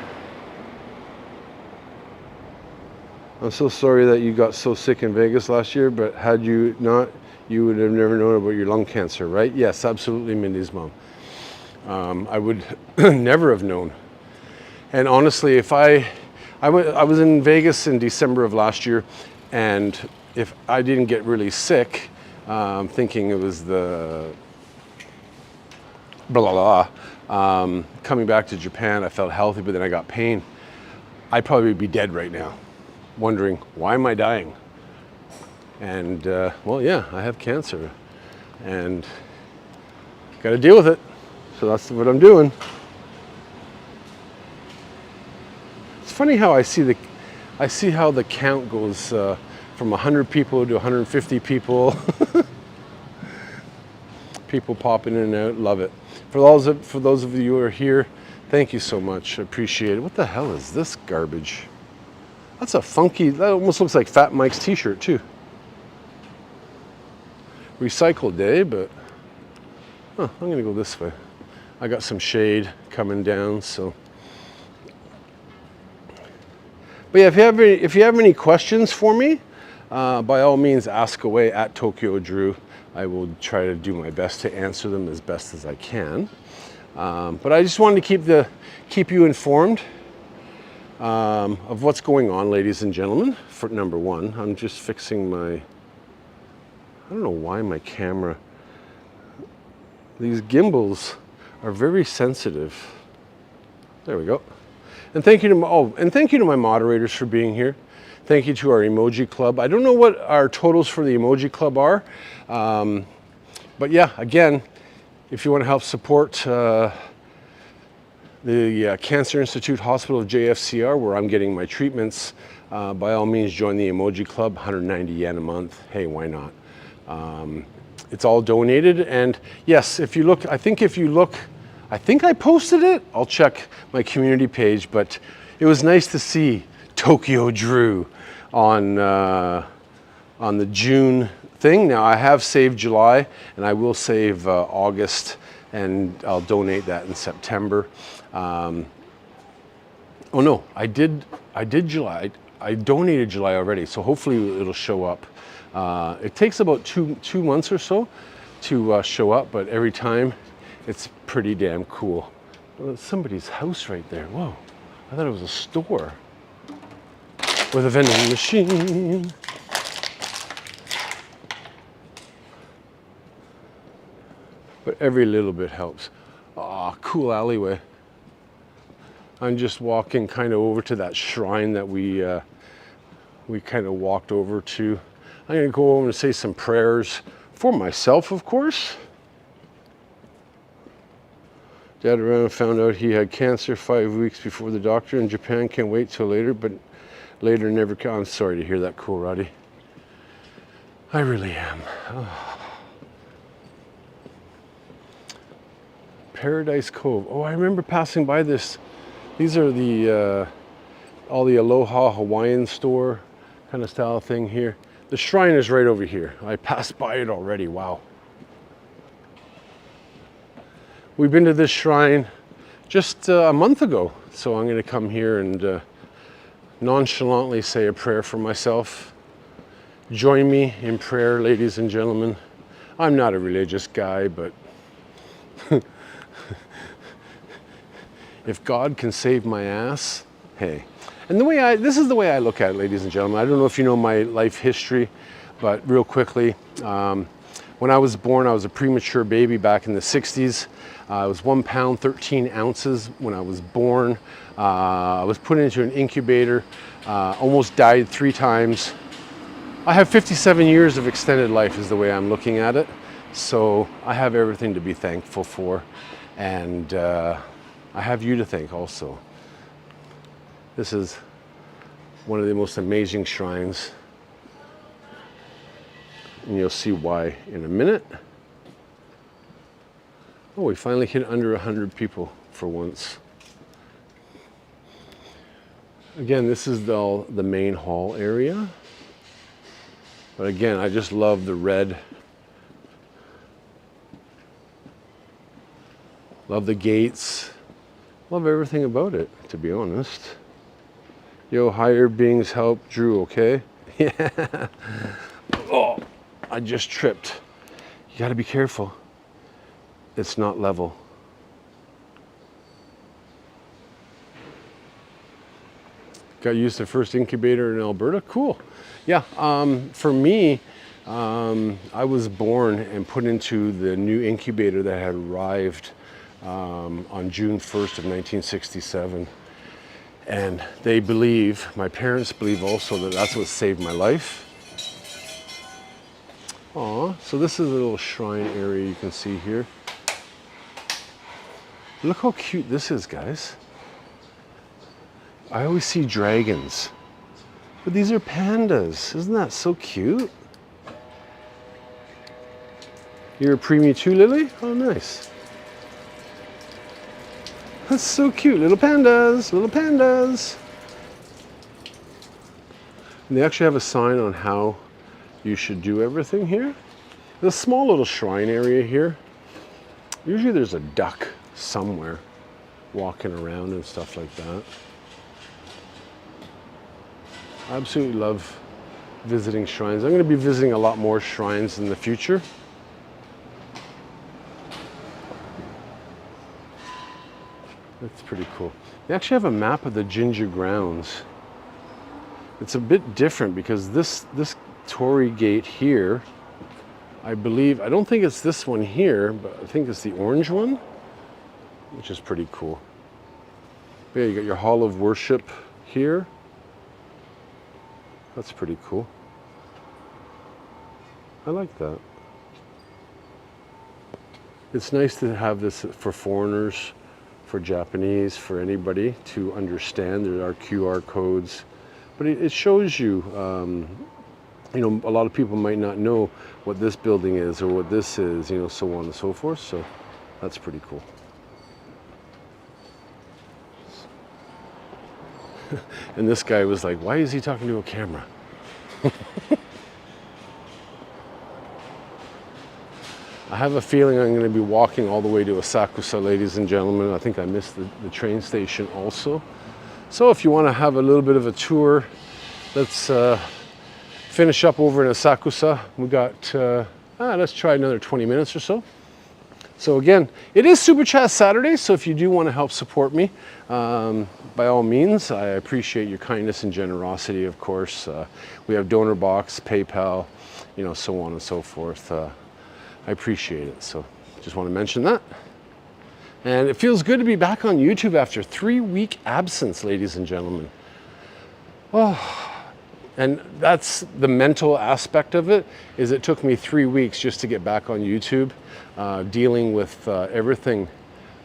I'm so sorry that you got so sick in Vegas last year, but had you not, you would have never known about your lung cancer, right? Yes, absolutely, Mindy's mom. I would never have known. And honestly, if I was in Vegas in December of last year, and if I didn't get really sick, thinking it was the blah, blah, blah, coming back to Japan, I felt healthy, but then I got pain. I'd probably be dead right now, wondering, why am I dying? And well, yeah, I have cancer, and got to deal with it. So that's what I'm doing. It's funny how I see how the count goes from 100 people to 150 people. People popping in and out, love it. For those of you who are here, thank you so much. I appreciate it. What the hell is this garbage? That's a funky, that almost looks like Fat Mike's t-shirt too. Recycled day, but I'm gonna go this way. I got some shade coming down, so. But yeah, if you have any questions for me, by all means ask away at Tokyo Drew. I will try to do my best to answer them as best as I can. But I just wanted to keep you informed of what's going on, ladies and gentlemen. For number one, I'm just fixing my, I don't know why my camera, these gimbals are very sensitive. There we go. And thank you to my moderators for being here. Thank you to our Emoji Club. I don't know what our totals for the Emoji Club are, but yeah, again, if you want to help support the Cancer Institute Hospital of JFCR, where I'm getting my treatments, by all means join the Emoji Club, 190 yen a month. Hey, why not? It's all donated, and yes, if you look, I think I posted it. I'll check my community page, but it was nice to see Tokyo Drew on the June thing. Now I have saved July, and I will save August, and I'll donate that in September. Oh no, I did July. I donated July already, so hopefully it'll show up. It takes about two months or so to show up, but every time it's pretty damn cool. Well, there's somebody's house right there. Whoa, I thought it was a store with a vending machine. But every little bit helps. Ah, cool alleyway. I'm just walking kind of over to that shrine that we kind of walked over to. I'm gonna go over and say some prayers for myself, of course. Dad around found out he had cancer 5 weeks before the doctor in Japan. Can't wait till later, but later never come. I'm sorry to hear that, Cool Roddy. I really am. Oh. Paradise Cove. Oh, I remember passing by this. These are the all the Aloha Hawaiian store kind of style thing here. The shrine is right over here. I passed by it already. Wow. We've been to this shrine just a month ago, so I'm going to come here and nonchalantly say a prayer for myself. Join me in prayer, ladies and gentlemen. I'm not a religious guy, but if God can save my ass, hey. And this is the way I look at it, ladies and gentlemen. I don't know if you know my life history, but real quickly, When I was born, I was a premature baby back in the 60s. I was 1 pound, 13 ounces when I was born. I was put into an incubator, almost died 3 times. I have 57 years of extended life is the way I'm looking at it. So I have everything to be thankful for. And I have you to thank also. This is one of the most amazing shrines. And you'll see why in a minute. Oh, we finally hit under 100 people for once. Again, this is the main hall area. But again, I just love the red. Love the gates. Love everything about it, to be honest. Yo, higher beings help Drew, okay? Yeah. Oh, I just tripped. You gotta be careful. It's not level. Got used to first incubator in Alberta. Cool. Yeah, for me, I was born and put into the new incubator that had arrived on June 1st of 1967. And they believe, my parents believe also, that that's what saved my life. Aw, so this is a little shrine area you can see here. Look how cute this is, guys. I always see dragons, but these are pandas. Isn't that so cute? You're a preemie too, Lily? Oh, nice. That's so cute. Little pandas, little pandas. And they actually have a sign on how you should do everything here. There's a small little shrine area here. Usually there's a duck somewhere walking around and stuff like that. I absolutely love visiting shrines. I'm going to be visiting a lot more shrines in the future. That's pretty cool. They actually have a map of the Ginger grounds. It's a bit different because this Torii gate here, I believe, I don't think it's this one here, but I think it's the orange one, which is pretty cool. Yeah, you got your Hall of Worship here. That's pretty cool. I like that. It's nice to have this for foreigners, for Japanese, for anybody to understand. There are QR codes, but it shows you, you know, a lot of people might not know what this building is or what this is, you know, so on and so forth. So that's pretty cool. And this guy was like, why is he talking to a camera? I have a feeling I'm going to be walking all the way to Asakusa, ladies and gentlemen. I think I missed the train station also. So if you want to have a little bit of a tour, let's finish up over in Asakusa. We got, let's try another 20 minutes or so. So again, it is Super Chat Saturday, so if you do want to help support me, by all means, I appreciate your kindness and generosity, of course. We have donor box, PayPal, you know, so on and so forth. I appreciate it, so just want to mention that. And it feels good to be back on YouTube after 3-week absence, ladies and gentlemen. Oh. And that's the mental aspect of it, is it took me 3 weeks just to get back on YouTube, dealing with everything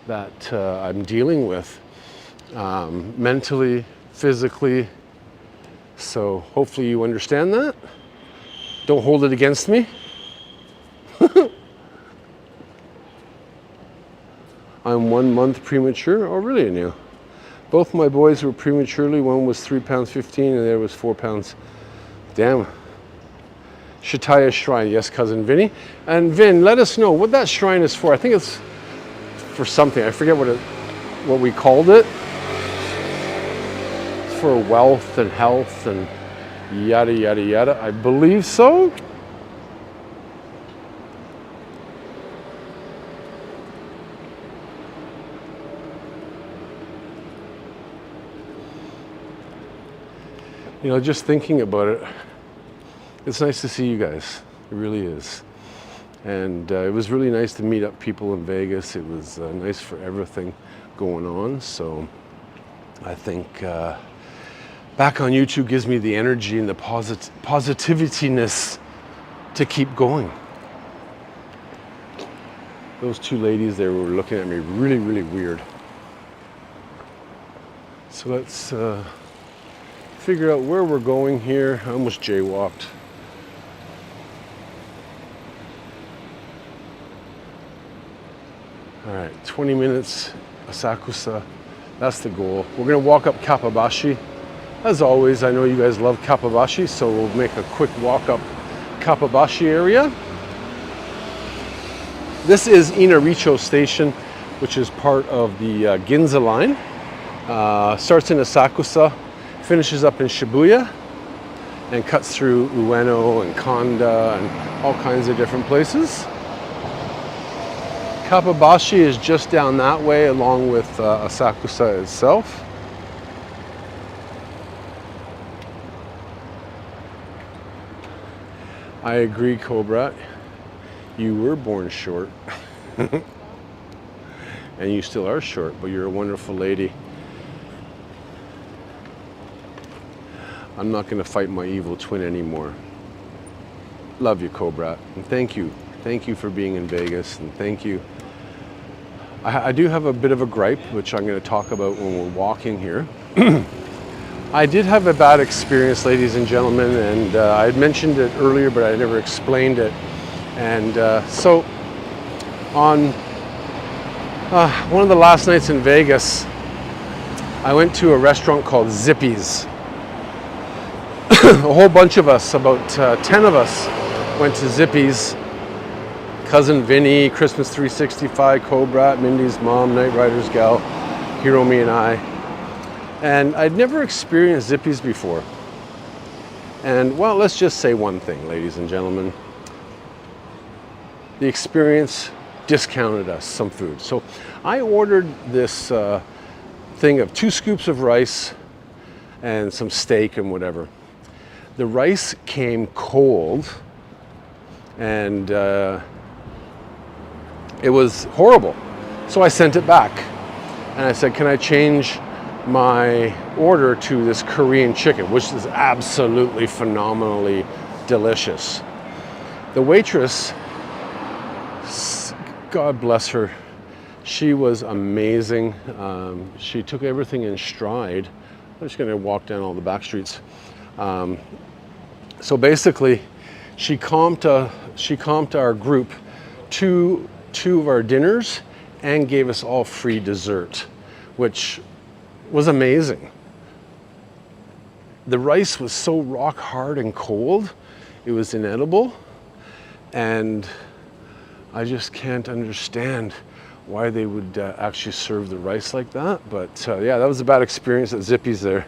that I'm dealing with, mentally, physically. So hopefully you understand that. Don't hold it against me. I'm 1 month premature. Oh, really, new? Both my boys were prematurely. One was 3 pounds 15 and the other was 4 pounds. Damn. Shataya Shrine. Yes, cousin Vinny. And Vin, let us know what that shrine is for. I think it's for something. I forget what we called it. It's for wealth and health and yada, yada, yada. I believe so. You know, just thinking about it, it's nice to see you guys. It really is. And it was really nice to meet up people in Vegas. It was nice for everything going on. So I think back on YouTube gives me the energy and the positivityness to keep going. Those two ladies there were looking at me really, really weird. So let's figure out where we're going here. I almost jaywalked. All right, 20 minutes, Asakusa. That's the goal. We're gonna walk up Kappabashi. As always, I know you guys love Kappabashi, so we'll make a quick walk up Kappabashi area. This is Inaricho Station, which is part of the Ginza line. Starts in Asakusa, finishes up in Shibuya, and cuts through Ueno and Kanda and all kinds of different places. Kappabashi is just down that way along with Asakusa itself. I agree, Cobra. You were born short. And you still are short, but you're a wonderful lady. I'm not going to fight my evil twin anymore. Love you, Cobra. And thank you. Thank you for being in Vegas, and thank you. I do have a bit of a gripe, which I'm going to talk about when we're walking here. I did have a bad experience, ladies and gentlemen, and I had mentioned it earlier, but I never explained it. And so on one of the last nights in Vegas, I went to a restaurant called Zippy's. A whole bunch of us, about 10 of us, went to Zippy's. Cousin Vinny, Christmas 365, Cobra, Mindy's mom, Night Riders gal, Hiromi and I. And I'd never experienced Zippy's before. And well, let's just say one thing, ladies and gentlemen. The experience discounted us some food. So I ordered this thing of 2 scoops of rice and some steak and whatever. The rice came cold, and it was horrible. So I sent it back, and I said, can I change my order to this Korean chicken, which is absolutely phenomenally delicious. The waitress, God bless her, she was amazing. She took everything in stride. I'm just gonna walk down all the back streets. So basically, she comped our group two of our dinners and gave us all free dessert, which was amazing. The rice was so rock hard and cold, it was inedible, and I just can't understand why they would actually serve the rice like that. But yeah, that was a bad experience at Zippy's there.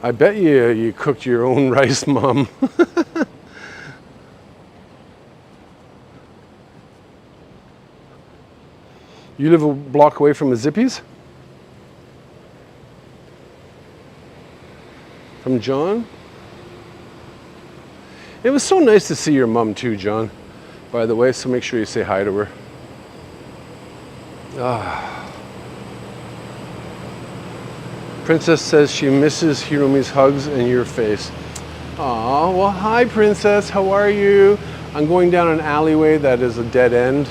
I bet you cooked your own rice, Mom. You live a block away from a Zippy's? From John? It was so nice to see your mom too, John, by the way, so make sure you say hi to her. Princess says she misses Hiromi's hugs and your face. Aw, well, hi, Princess, how are you? I'm going down an alleyway that is a dead end.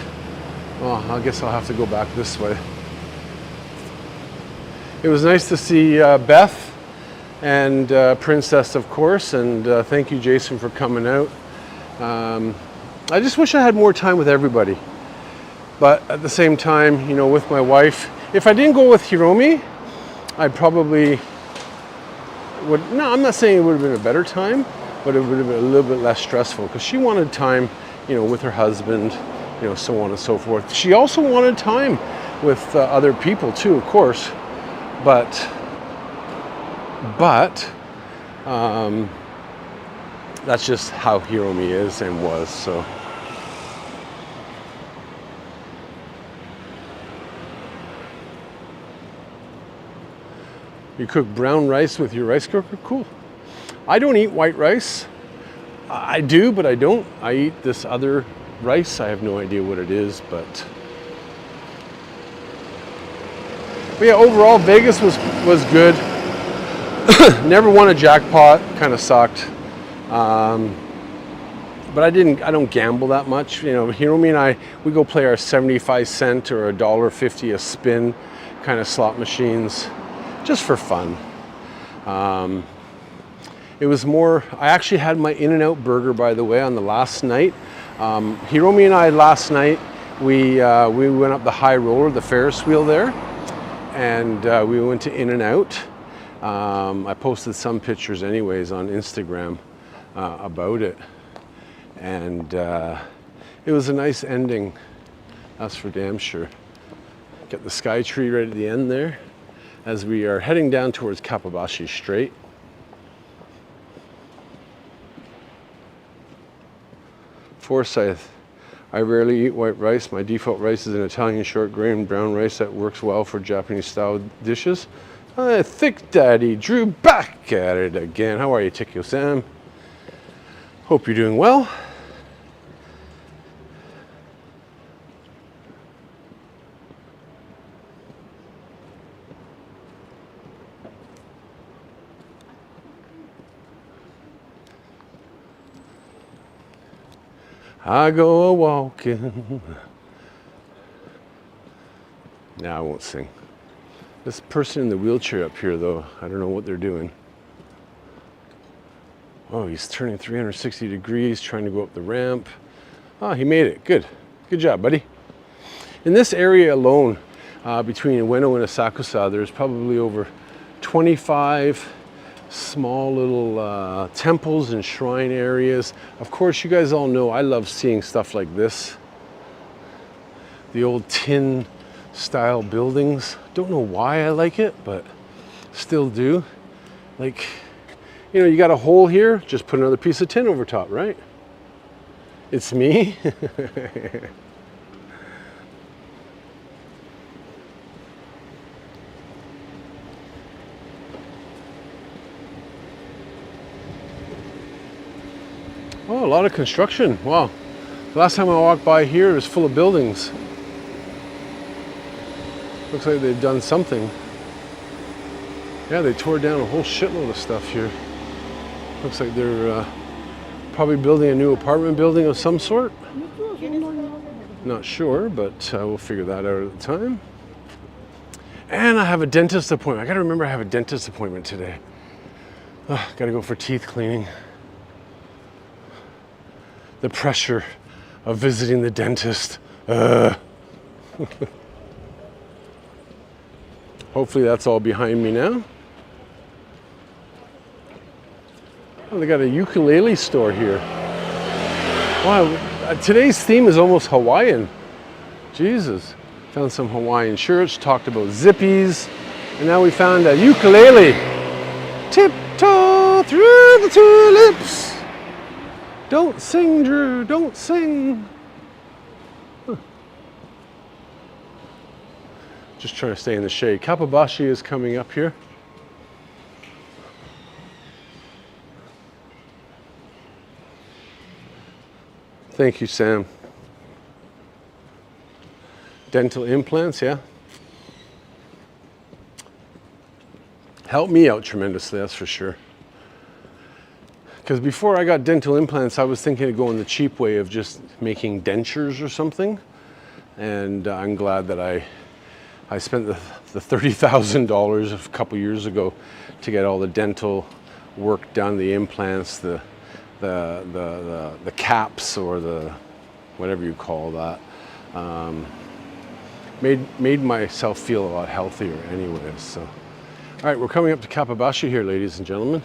Oh, I guess I'll have to go back this way. It was nice to see Beth and Princess, of course, and thank you, Jason, for coming out. I just wish I had more time with everybody. But at the same time, you know, with my wife, if I didn't go with Hiromi, I probably would, no, I'm not saying it would have been a better time, but it would have been a little bit less stressful because she wanted time, you know, with her husband, you know, so on and so forth. She also wanted time with other people too, of course, but that's just how Hiromi is and was, so. You cook brown rice with your rice cooker? Cool. I don't eat white rice. I do, but I don't. I eat this other rice. I have no idea what it is, but yeah, overall Vegas was good. Never won a jackpot, kind of sucked. But I don't gamble that much. You know, Hiromi and I, we go play our 75-cent or $1.50 a spin kind of slot machines just for fun. It was more, I actually had my In-N-Out burger, by the way, on the last night. Hiromi and I last night, we went up the high roller, the Ferris wheel there, and we went to In-N-Out. I posted some pictures anyways on Instagram about it. And it was a nice ending, that's for damn sure. Got the sky tree right at the end there as we are heading down towards Kappabashi Strait. Forsyth, I rarely eat white rice. My default rice is an Italian short grain brown rice that works well for Japanese style dishes. Thick Daddy Drew back at it again. How are you, Tikyo Sam? Hope you're doing well. I go a walking. Nah, I won't sing. This person in the wheelchair up here, though, I don't know what they're doing. Oh, he's turning 360 degrees, trying to go up the ramp. Oh, he made it. Good. Good job, buddy. In this area alone, between Ueno and Asakusa, there's probably over 25 small little temples and shrine areas. Of course, you guys all know I love seeing stuff like this. The old tin style buildings. Don't know why I like it, but still do. Like, you know, you got a hole here, just put another piece of tin over top, right? It's me. Oh, a lot of construction. Wow. The last time I walked by here, it was full of buildings. Looks like they've done something. Yeah, they tore down a whole shitload of stuff here. Looks like they're probably building a new apartment building of some sort. Not sure, but we'll figure that out at the time. And I have a dentist appointment. I gotta remember I have a dentist appointment today. Gotta go for teeth cleaning. The pressure of visiting the dentist. Hopefully that's all behind me now. Oh, they got a ukulele store here. Wow, today's theme is almost Hawaiian. Jesus. Found some Hawaiian shirts, talked about zippies, and now we found a ukulele. Tiptoe through the tulips. Don't sing, Drew, don't sing. Huh. Just trying to stay in the shade. Kappabashi is coming up here. Thank you, Sam. Dental implants, yeah. Helped me out tremendously, that's for sure. Because before I got dental implants, I was thinking of going the cheap way of just making dentures or something. And I'm glad that I spent the $30,000 a couple years ago to get all the dental work done, the implants, the caps, or the whatever you call that. Made myself feel a lot healthier anyways. So, all right, we're coming up to Kappabashi here, ladies and gentlemen.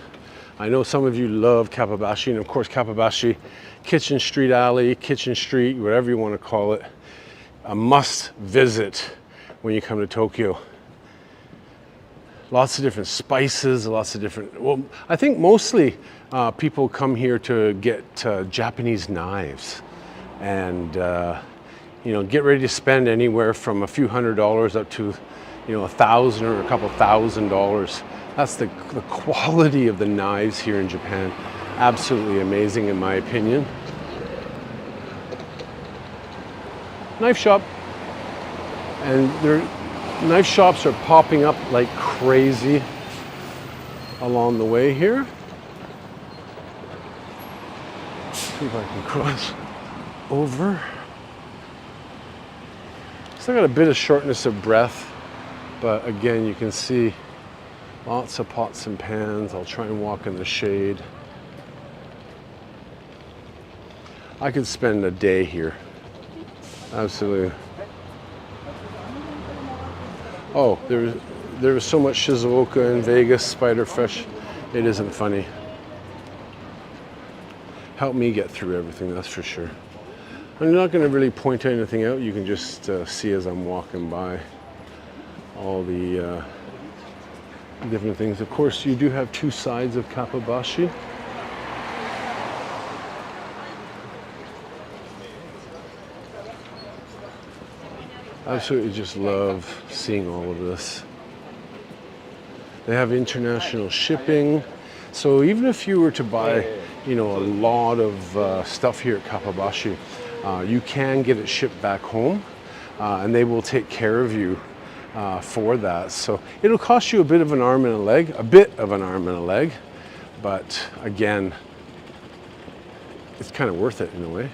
I know some of you love Kappabashi, and of course Kappabashi, Kitchen Street Alley, Kitchen Street, whatever you want to call it, a must visit when you come to Tokyo. Lots of different spices, lots of different, well, I think mostly people come here to get Japanese knives and, you know, get ready to spend anywhere from a few $100s up to, you know, $1,000 or a couple $1,000s. That's the quality of the knives here in Japan. Absolutely amazing in my opinion. Knife shop. And their knife shops are popping up like crazy along the way here. See if I can cross over. Still got a bit of shortness of breath, but again, you can see lots of pots and pans. I'll try and walk in the shade. I could spend a day here. Absolutely. Oh, there was so much Shizuoka in Vegas, Spiderfish. It isn't funny. Help me get through everything, that's for sure. I'm not going to really point anything out. You can just see as I'm walking by all the different things. Of course, you do have two sides of Kappabashi. Absolutely just love seeing all of this. They have international shipping. So even if you were to buy, a lot of stuff here at Kappabashi, you can get it shipped back home, and they will take care of you for that. So it'll cost you a bit of an arm and a leg, but again, it's kind of worth it in a way.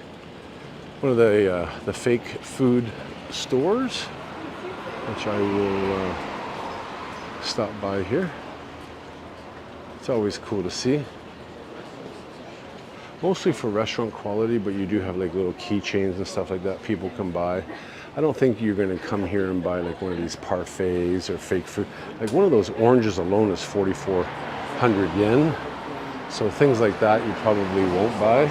One of the fake food stores, which I will stop by here. It's always cool to see. Mostly for restaurant quality, but you do have like little keychains and stuff like that people can buy. I don't think you're going to come here and buy like one of these parfaits or fake food. Like one of those oranges alone is 4,400 yen. So things like that you probably won't buy.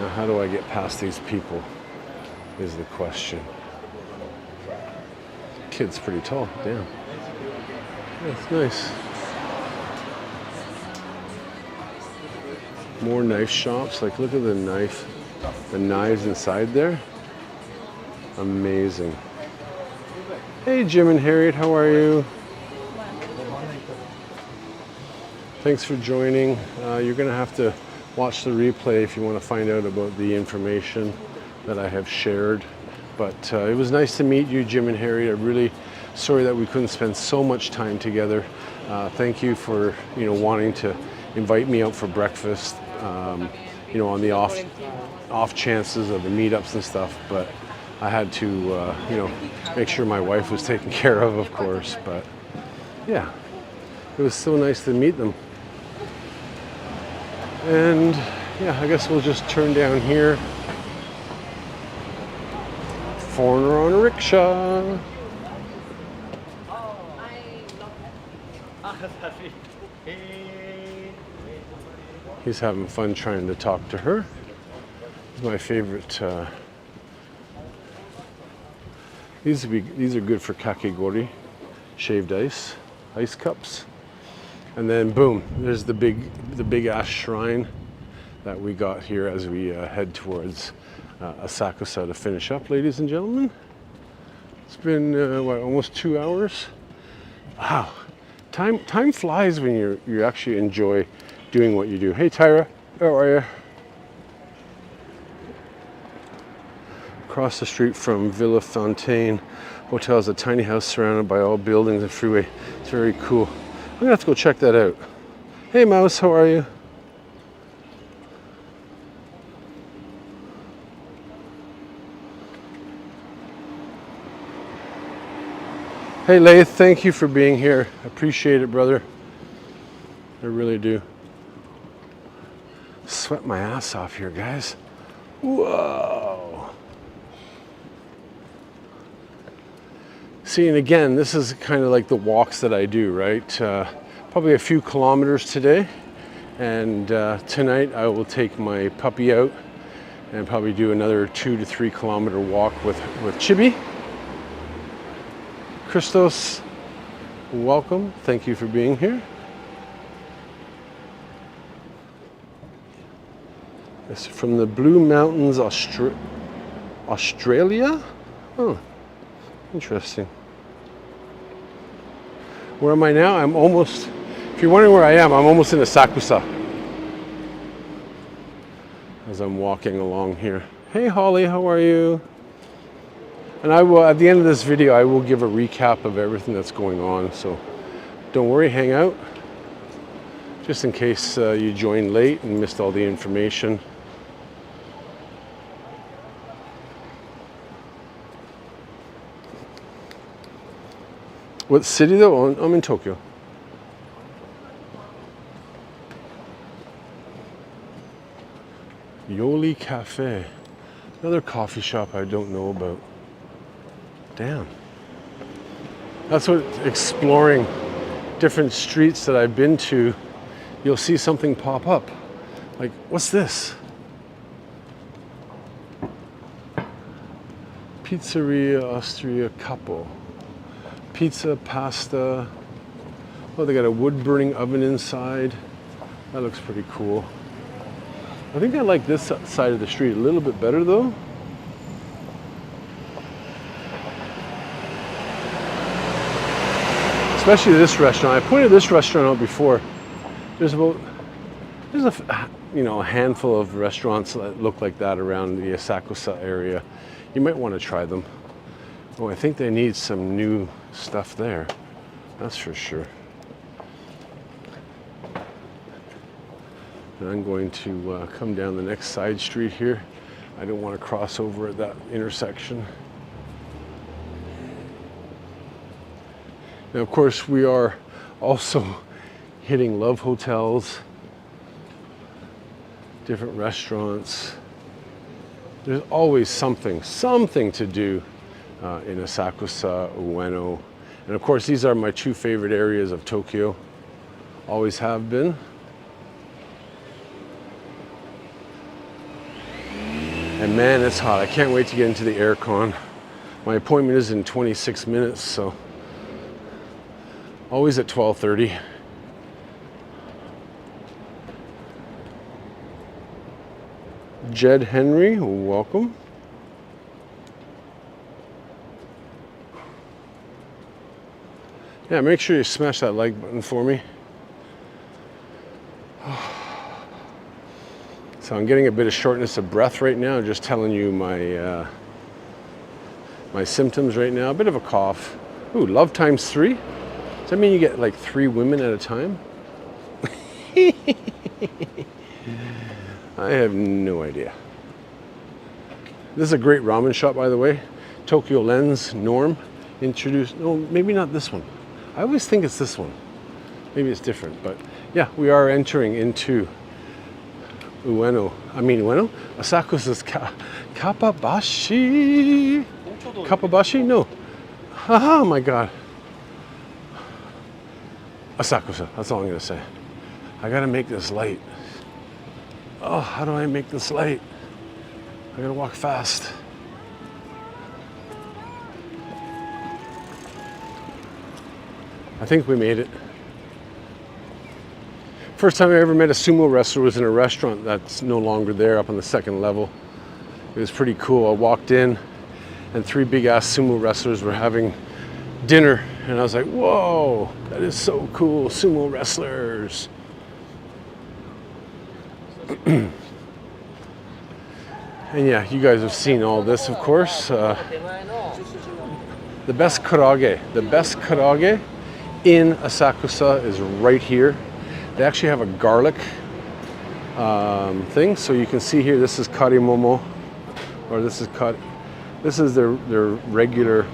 Now, how do I get past these people is the question. Kid's pretty tall, damn. That's nice. More knife shops. Like, look at the knives inside there. Amazing. Hey, Jim and Harriet, how are you? Thanks for joining. You're gonna have to watch the replay if you want to find out about the information that I have shared. But it was nice to meet you, Jim and Harriet. I'm really sorry that we couldn't spend so much time together. Thank you for wanting to invite me out for breakfast. On the off chances of the meetups and stuff, but I had to make sure my wife was taken care of course. But yeah, it was so nice to meet them. And yeah, I guess we'll just turn down here. Foreigner on a rickshaw. He's having fun trying to talk to her. It's my favorite. These are good for kakegori, shaved ice cups. And then boom, there's the big ass shrine that we got here as we head towards Asakusa to finish up, ladies and gentlemen. It's been almost 2 hours. Wow, time flies when you actually enjoy doing what you do. Hey Tyra, how are you? Across the street from Villa Fontaine Hotel is a tiny house surrounded by all buildings and freeway. It's very cool. I'm gonna have to go check that out. Hey Mouse, how are you? Hey Laith, thank you for being here. I appreciate it, brother. I really do. Sweat my ass off here, guys. Whoa. See, and again, this is kind of like the walks that I do, right? Probably a few kilometers today. And tonight I will take my puppy out and probably do another 2 to 3 kilometer walk with Chibi. Christos, welcome. Thank you for being here. It's from the Blue Mountains, Australia? Oh, interesting. Where am I now? I'm almost If you're wondering where I am, I'm almost in Asakusa as I'm walking along here. Hey Holly, how are you? And I will, at the end of this video, I will give a recap of everything that's going on. So don't worry, hang out. Just in case you joined late and missed all the information. What city though? I'm in Tokyo. Yoli Cafe. Another coffee shop I don't know about. Damn. That's what exploring different streets that I've been to, you'll see something pop up. Like, what's this? Pizzeria Austria Capo. Pizza, pasta. Oh, they got a wood burning oven inside. That looks pretty cool. I think I like this side of the street a little bit better though. Especially this restaurant. I pointed this restaurant out before. There's a handful of restaurants that look like that around the Asakusa area. You might want to try them. Oh, I think they need some new stuff there. That's for sure. And I'm going to come down the next side street here. I don't want to cross over at that intersection. Now, of course, we are also hitting love hotels, different restaurants. There's always something to do in Asakusa, Ueno. And of course, these are my two favorite areas of Tokyo. Always have been. And man, it's hot. I can't wait to get into the aircon. My appointment is in 26 minutes, so always at 12:30. Jed Henry, welcome. Yeah, make sure you smash that like button for me. So I'm getting a bit of shortness of breath right now, just telling you my my symptoms right now. A bit of a cough. Ooh, love times 3? Does that mean you get like 3 women at a time? I have no idea. This is a great ramen shop, by the way. Tokyo Lens Norm introduced, no, maybe not this one. I always think it's this one. Maybe it's different, but yeah, we are entering into Asakusa's Kappabashi. Kappabashi? No. Oh my God. Asakusa, that's all I'm gonna say. I gotta make this light. Oh, how do I make this light? I gotta walk fast. I think we made it. First time I ever met a sumo wrestler was in a restaurant that's no longer there, up on the 2nd level. It was pretty cool. I walked in and 3 big ass sumo wrestlers were having dinner and I was like, whoa, that is so cool, sumo wrestlers. And yeah, you guys have seen all this, of course. The best karaage in Asakusa is right here. They actually have a garlic thing, so you can see here. This is karimomo, or this is their regular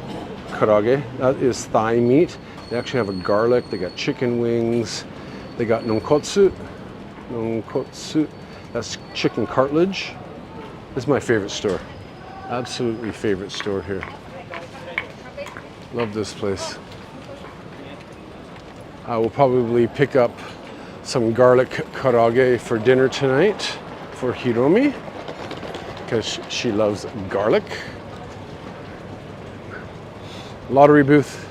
karaage. That is thigh meat. They actually have a garlic. They got chicken wings. They got nonkotsu. That's chicken cartilage. This is my favorite store. Absolutely favorite store here. Love this place. I will probably pick up some garlic karaage for dinner tonight for Hiromi because she loves garlic. Lottery booth.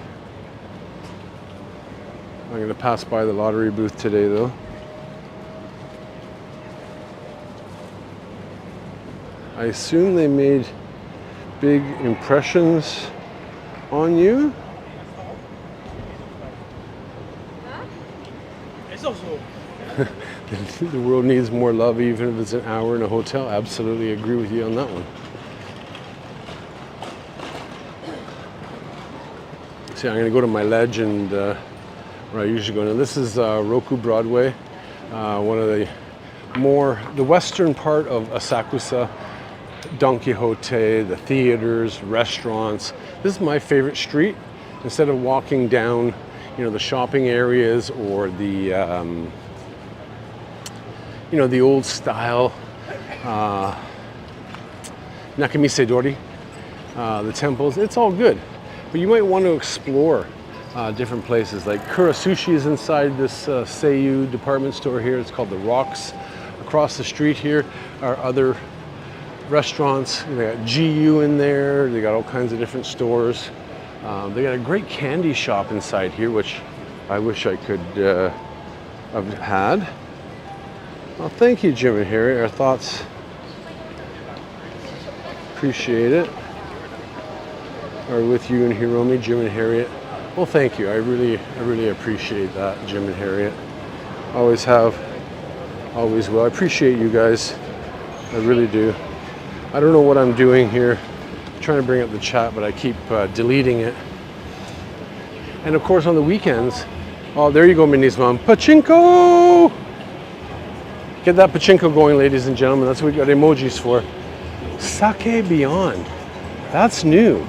I'm going to pass by the lottery booth today though. I assume they made big impressions on you. The world needs more love, even if it's an hour in a hotel. Absolutely agree with you on that one. See, I'm going to go to my ledge and where I usually go. Now, this is Roku Broadway, one of the western part of Asakusa. Don Quixote, the theaters, restaurants. This is my favorite street. Instead of walking down, the shopping areas or the the old style Nakamise Dori, the temples. It's all good, but you might want to explore different places. Like Kurasushi is inside this Seiyu department store here. It's called The Rocks. Across the street here are other restaurants. They got GU in there. They got all kinds of different stores. They got a great candy shop inside here, which I wish I could have had. Well, thank you, Jim and Harriet. Our thoughts. Appreciate it. Are with you and Hiromi, Jim and Harriet. Well, thank you. I really appreciate that, Jim and Harriet. Always have, always will. I appreciate you guys. I really do. I don't know what I'm doing here. I'm trying to bring up the chat, but I keep deleting it. And of course, on the weekends, oh, there you go, Minnie's mom. Pachinko! Get that pachinko going, ladies and gentlemen. That's what we got emojis for. Sake Beyond. That's new.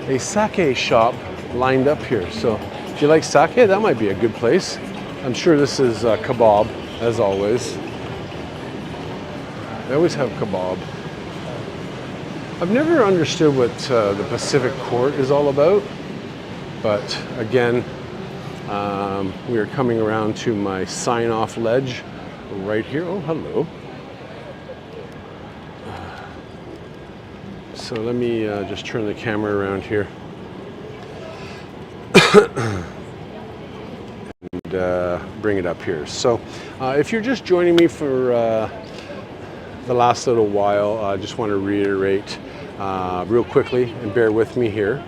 A sake shop lined up here. So if you like sake, that might be a good place. I'm sure this is kebab, as always. They always have kebab. I've never understood what the Pacific Court is all about, but again, we are coming around to my sign-off ledge right here. Oh, hello. So let me just turn the camera around here and bring it up here. So if you're just joining me for the last little while, I just want to reiterate real quickly, and bear with me here.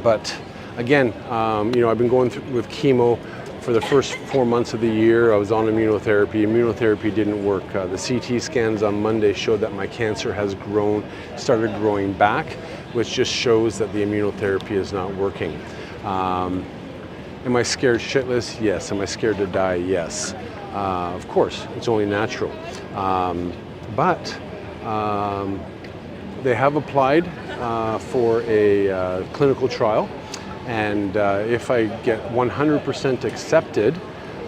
But again, I've been going through with chemo for the first 4 months of the year. I was on immunotherapy. Immunotherapy didn't work. The CT scans on Monday showed that my cancer has started growing back, which just shows that the immunotherapy is not working. Am I scared shitless? Yes. Am I scared to die? Yes. Of course, it's only natural. But they have applied for a clinical trial, and if I get 100% accepted,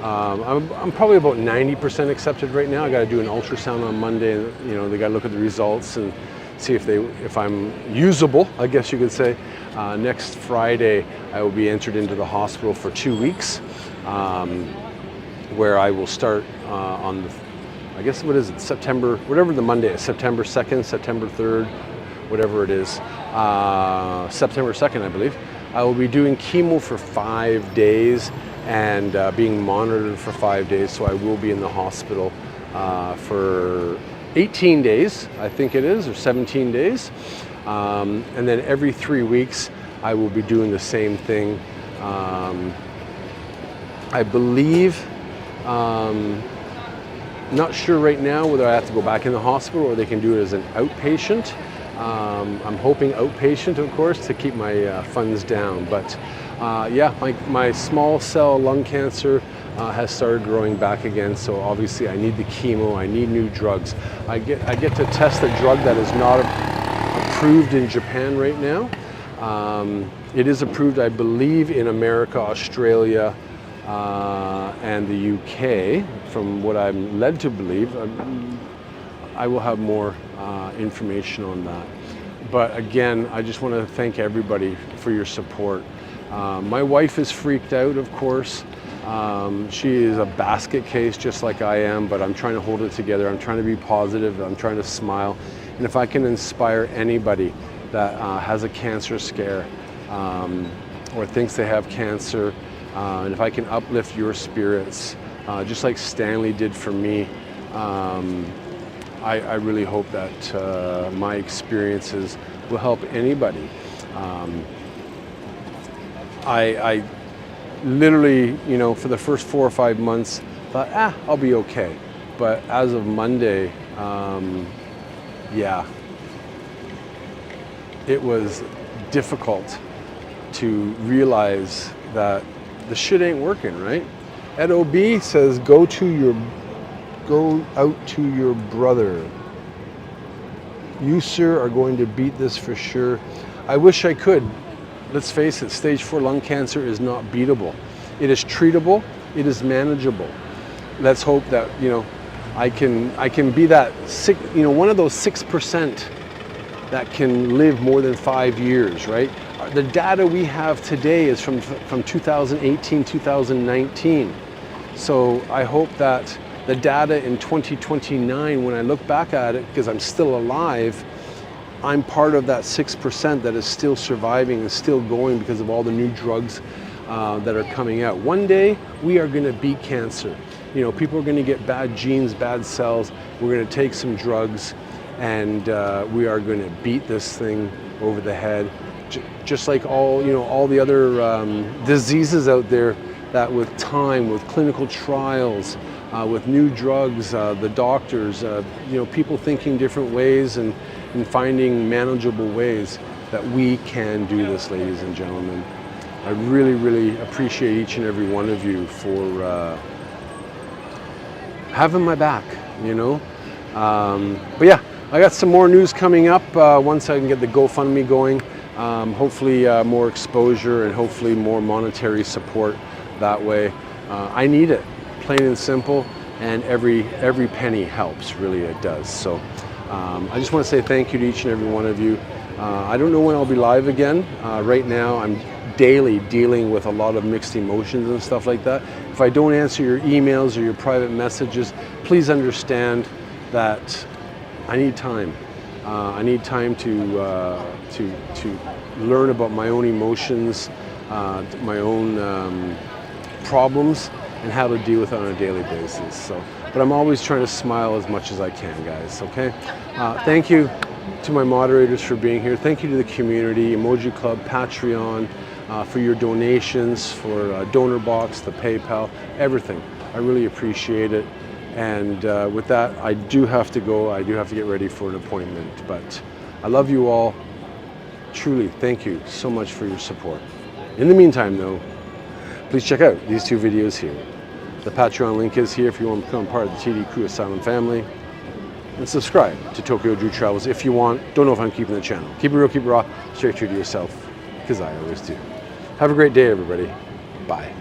I'm probably about 90% accepted right now. I got to do an ultrasound on Monday, and they got to look at the results and see if I'm usable, I guess you could say. Next Friday, I will be entered into the hospital for 2 weeks. Where I will start on the, I guess, what is it, September, whatever the Monday is, September 2nd, September 3rd, whatever it is, September 2nd, I believe. I will be doing chemo for 5 days and being monitored for 5 days, so I will be in the hospital for 18 days, I think it is, or 17 days. And then every 3 weeks, I will be doing the same thing. I believe, not sure right now whether I have to go back in the hospital or they can do it as an outpatient. I'm hoping outpatient, of course, to keep my funds down. But yeah, my small cell lung cancer has started growing back again. So obviously I need the chemo, I need new drugs. I get to test a drug that is not approved in Japan right now. It is approved, I believe, in America, Australia, and the UK, from what I'm led to believe. I will have more information on that. But again, I just want to thank everybody for your support. My wife is freaked out, of course. She is a basket case just like I am, but I'm trying to hold it together. I'm trying to be positive. I'm trying to smile. And if I can inspire anybody that has a cancer scare or thinks they have cancer, and if I can uplift your spirits, just like Stanley did for me, I really hope that my experiences will help anybody. literally, you know, for the first 4 or 5 months, thought, I'll be okay. But as of Monday, yeah, it was difficult to realize that the shit ain't working, right? Ed OB says, go out to your brother. You, sir, are going to beat this for sure. I wish I could. Let's face it, stage 4 lung cancer is not beatable. It is treatable, it is manageable. Let's hope that, you know, I can be that one of those 6% that can live more than 5 years, right? The data we have today is from 2018, 2019. So I hope that the data in 2029, when I look back at it, because I'm still alive, I'm part of that 6% that is still surviving and still going because of all the new drugs that are coming out. One day, we are going to beat cancer. You know, people are going to get bad genes, bad cells. We're going to take some drugs, and we are going to beat this thing over the head. Just like all the other diseases out there, that with time, with clinical trials, with new drugs, the doctors, people thinking different ways and finding manageable ways, that we can do this, ladies and gentlemen. I really, really appreciate each and every one of you for having my back, you know. But yeah, I got some more news coming up once I can get the GoFundMe going. Hopefully more exposure and hopefully more monetary support that way. I need it, plain and simple, and every penny helps, really it does. So I just want to say thank you to each and every one of you. I don't know when I'll be live again. Right now I'm daily dealing with a lot of mixed emotions and stuff like that. If I don't answer your emails or your private messages, please understand that I need time. I need time to learn about my own emotions, my own problems, and how to deal with it on a daily basis. So, but I'm always trying to smile as much as I can, guys. Okay. Thank you to my moderators for being here. Thank you to the community, Emoji Club, Patreon, for your donations, for Donor Box, the PayPal, everything. I really appreciate it. And with that, I do have to go. I do have to get ready for an appointment. But I love you all. Truly, thank you so much for your support. In the meantime, though, please check out these 2 videos here. The Patreon link is here if you want to become part of the TD Crew Asylum family. And subscribe to Tokyo Drew Travels if you want. Don't know if I'm keeping the channel. Keep it real, keep it raw, straight true to yourself, because I always do. Have a great day, everybody. Bye.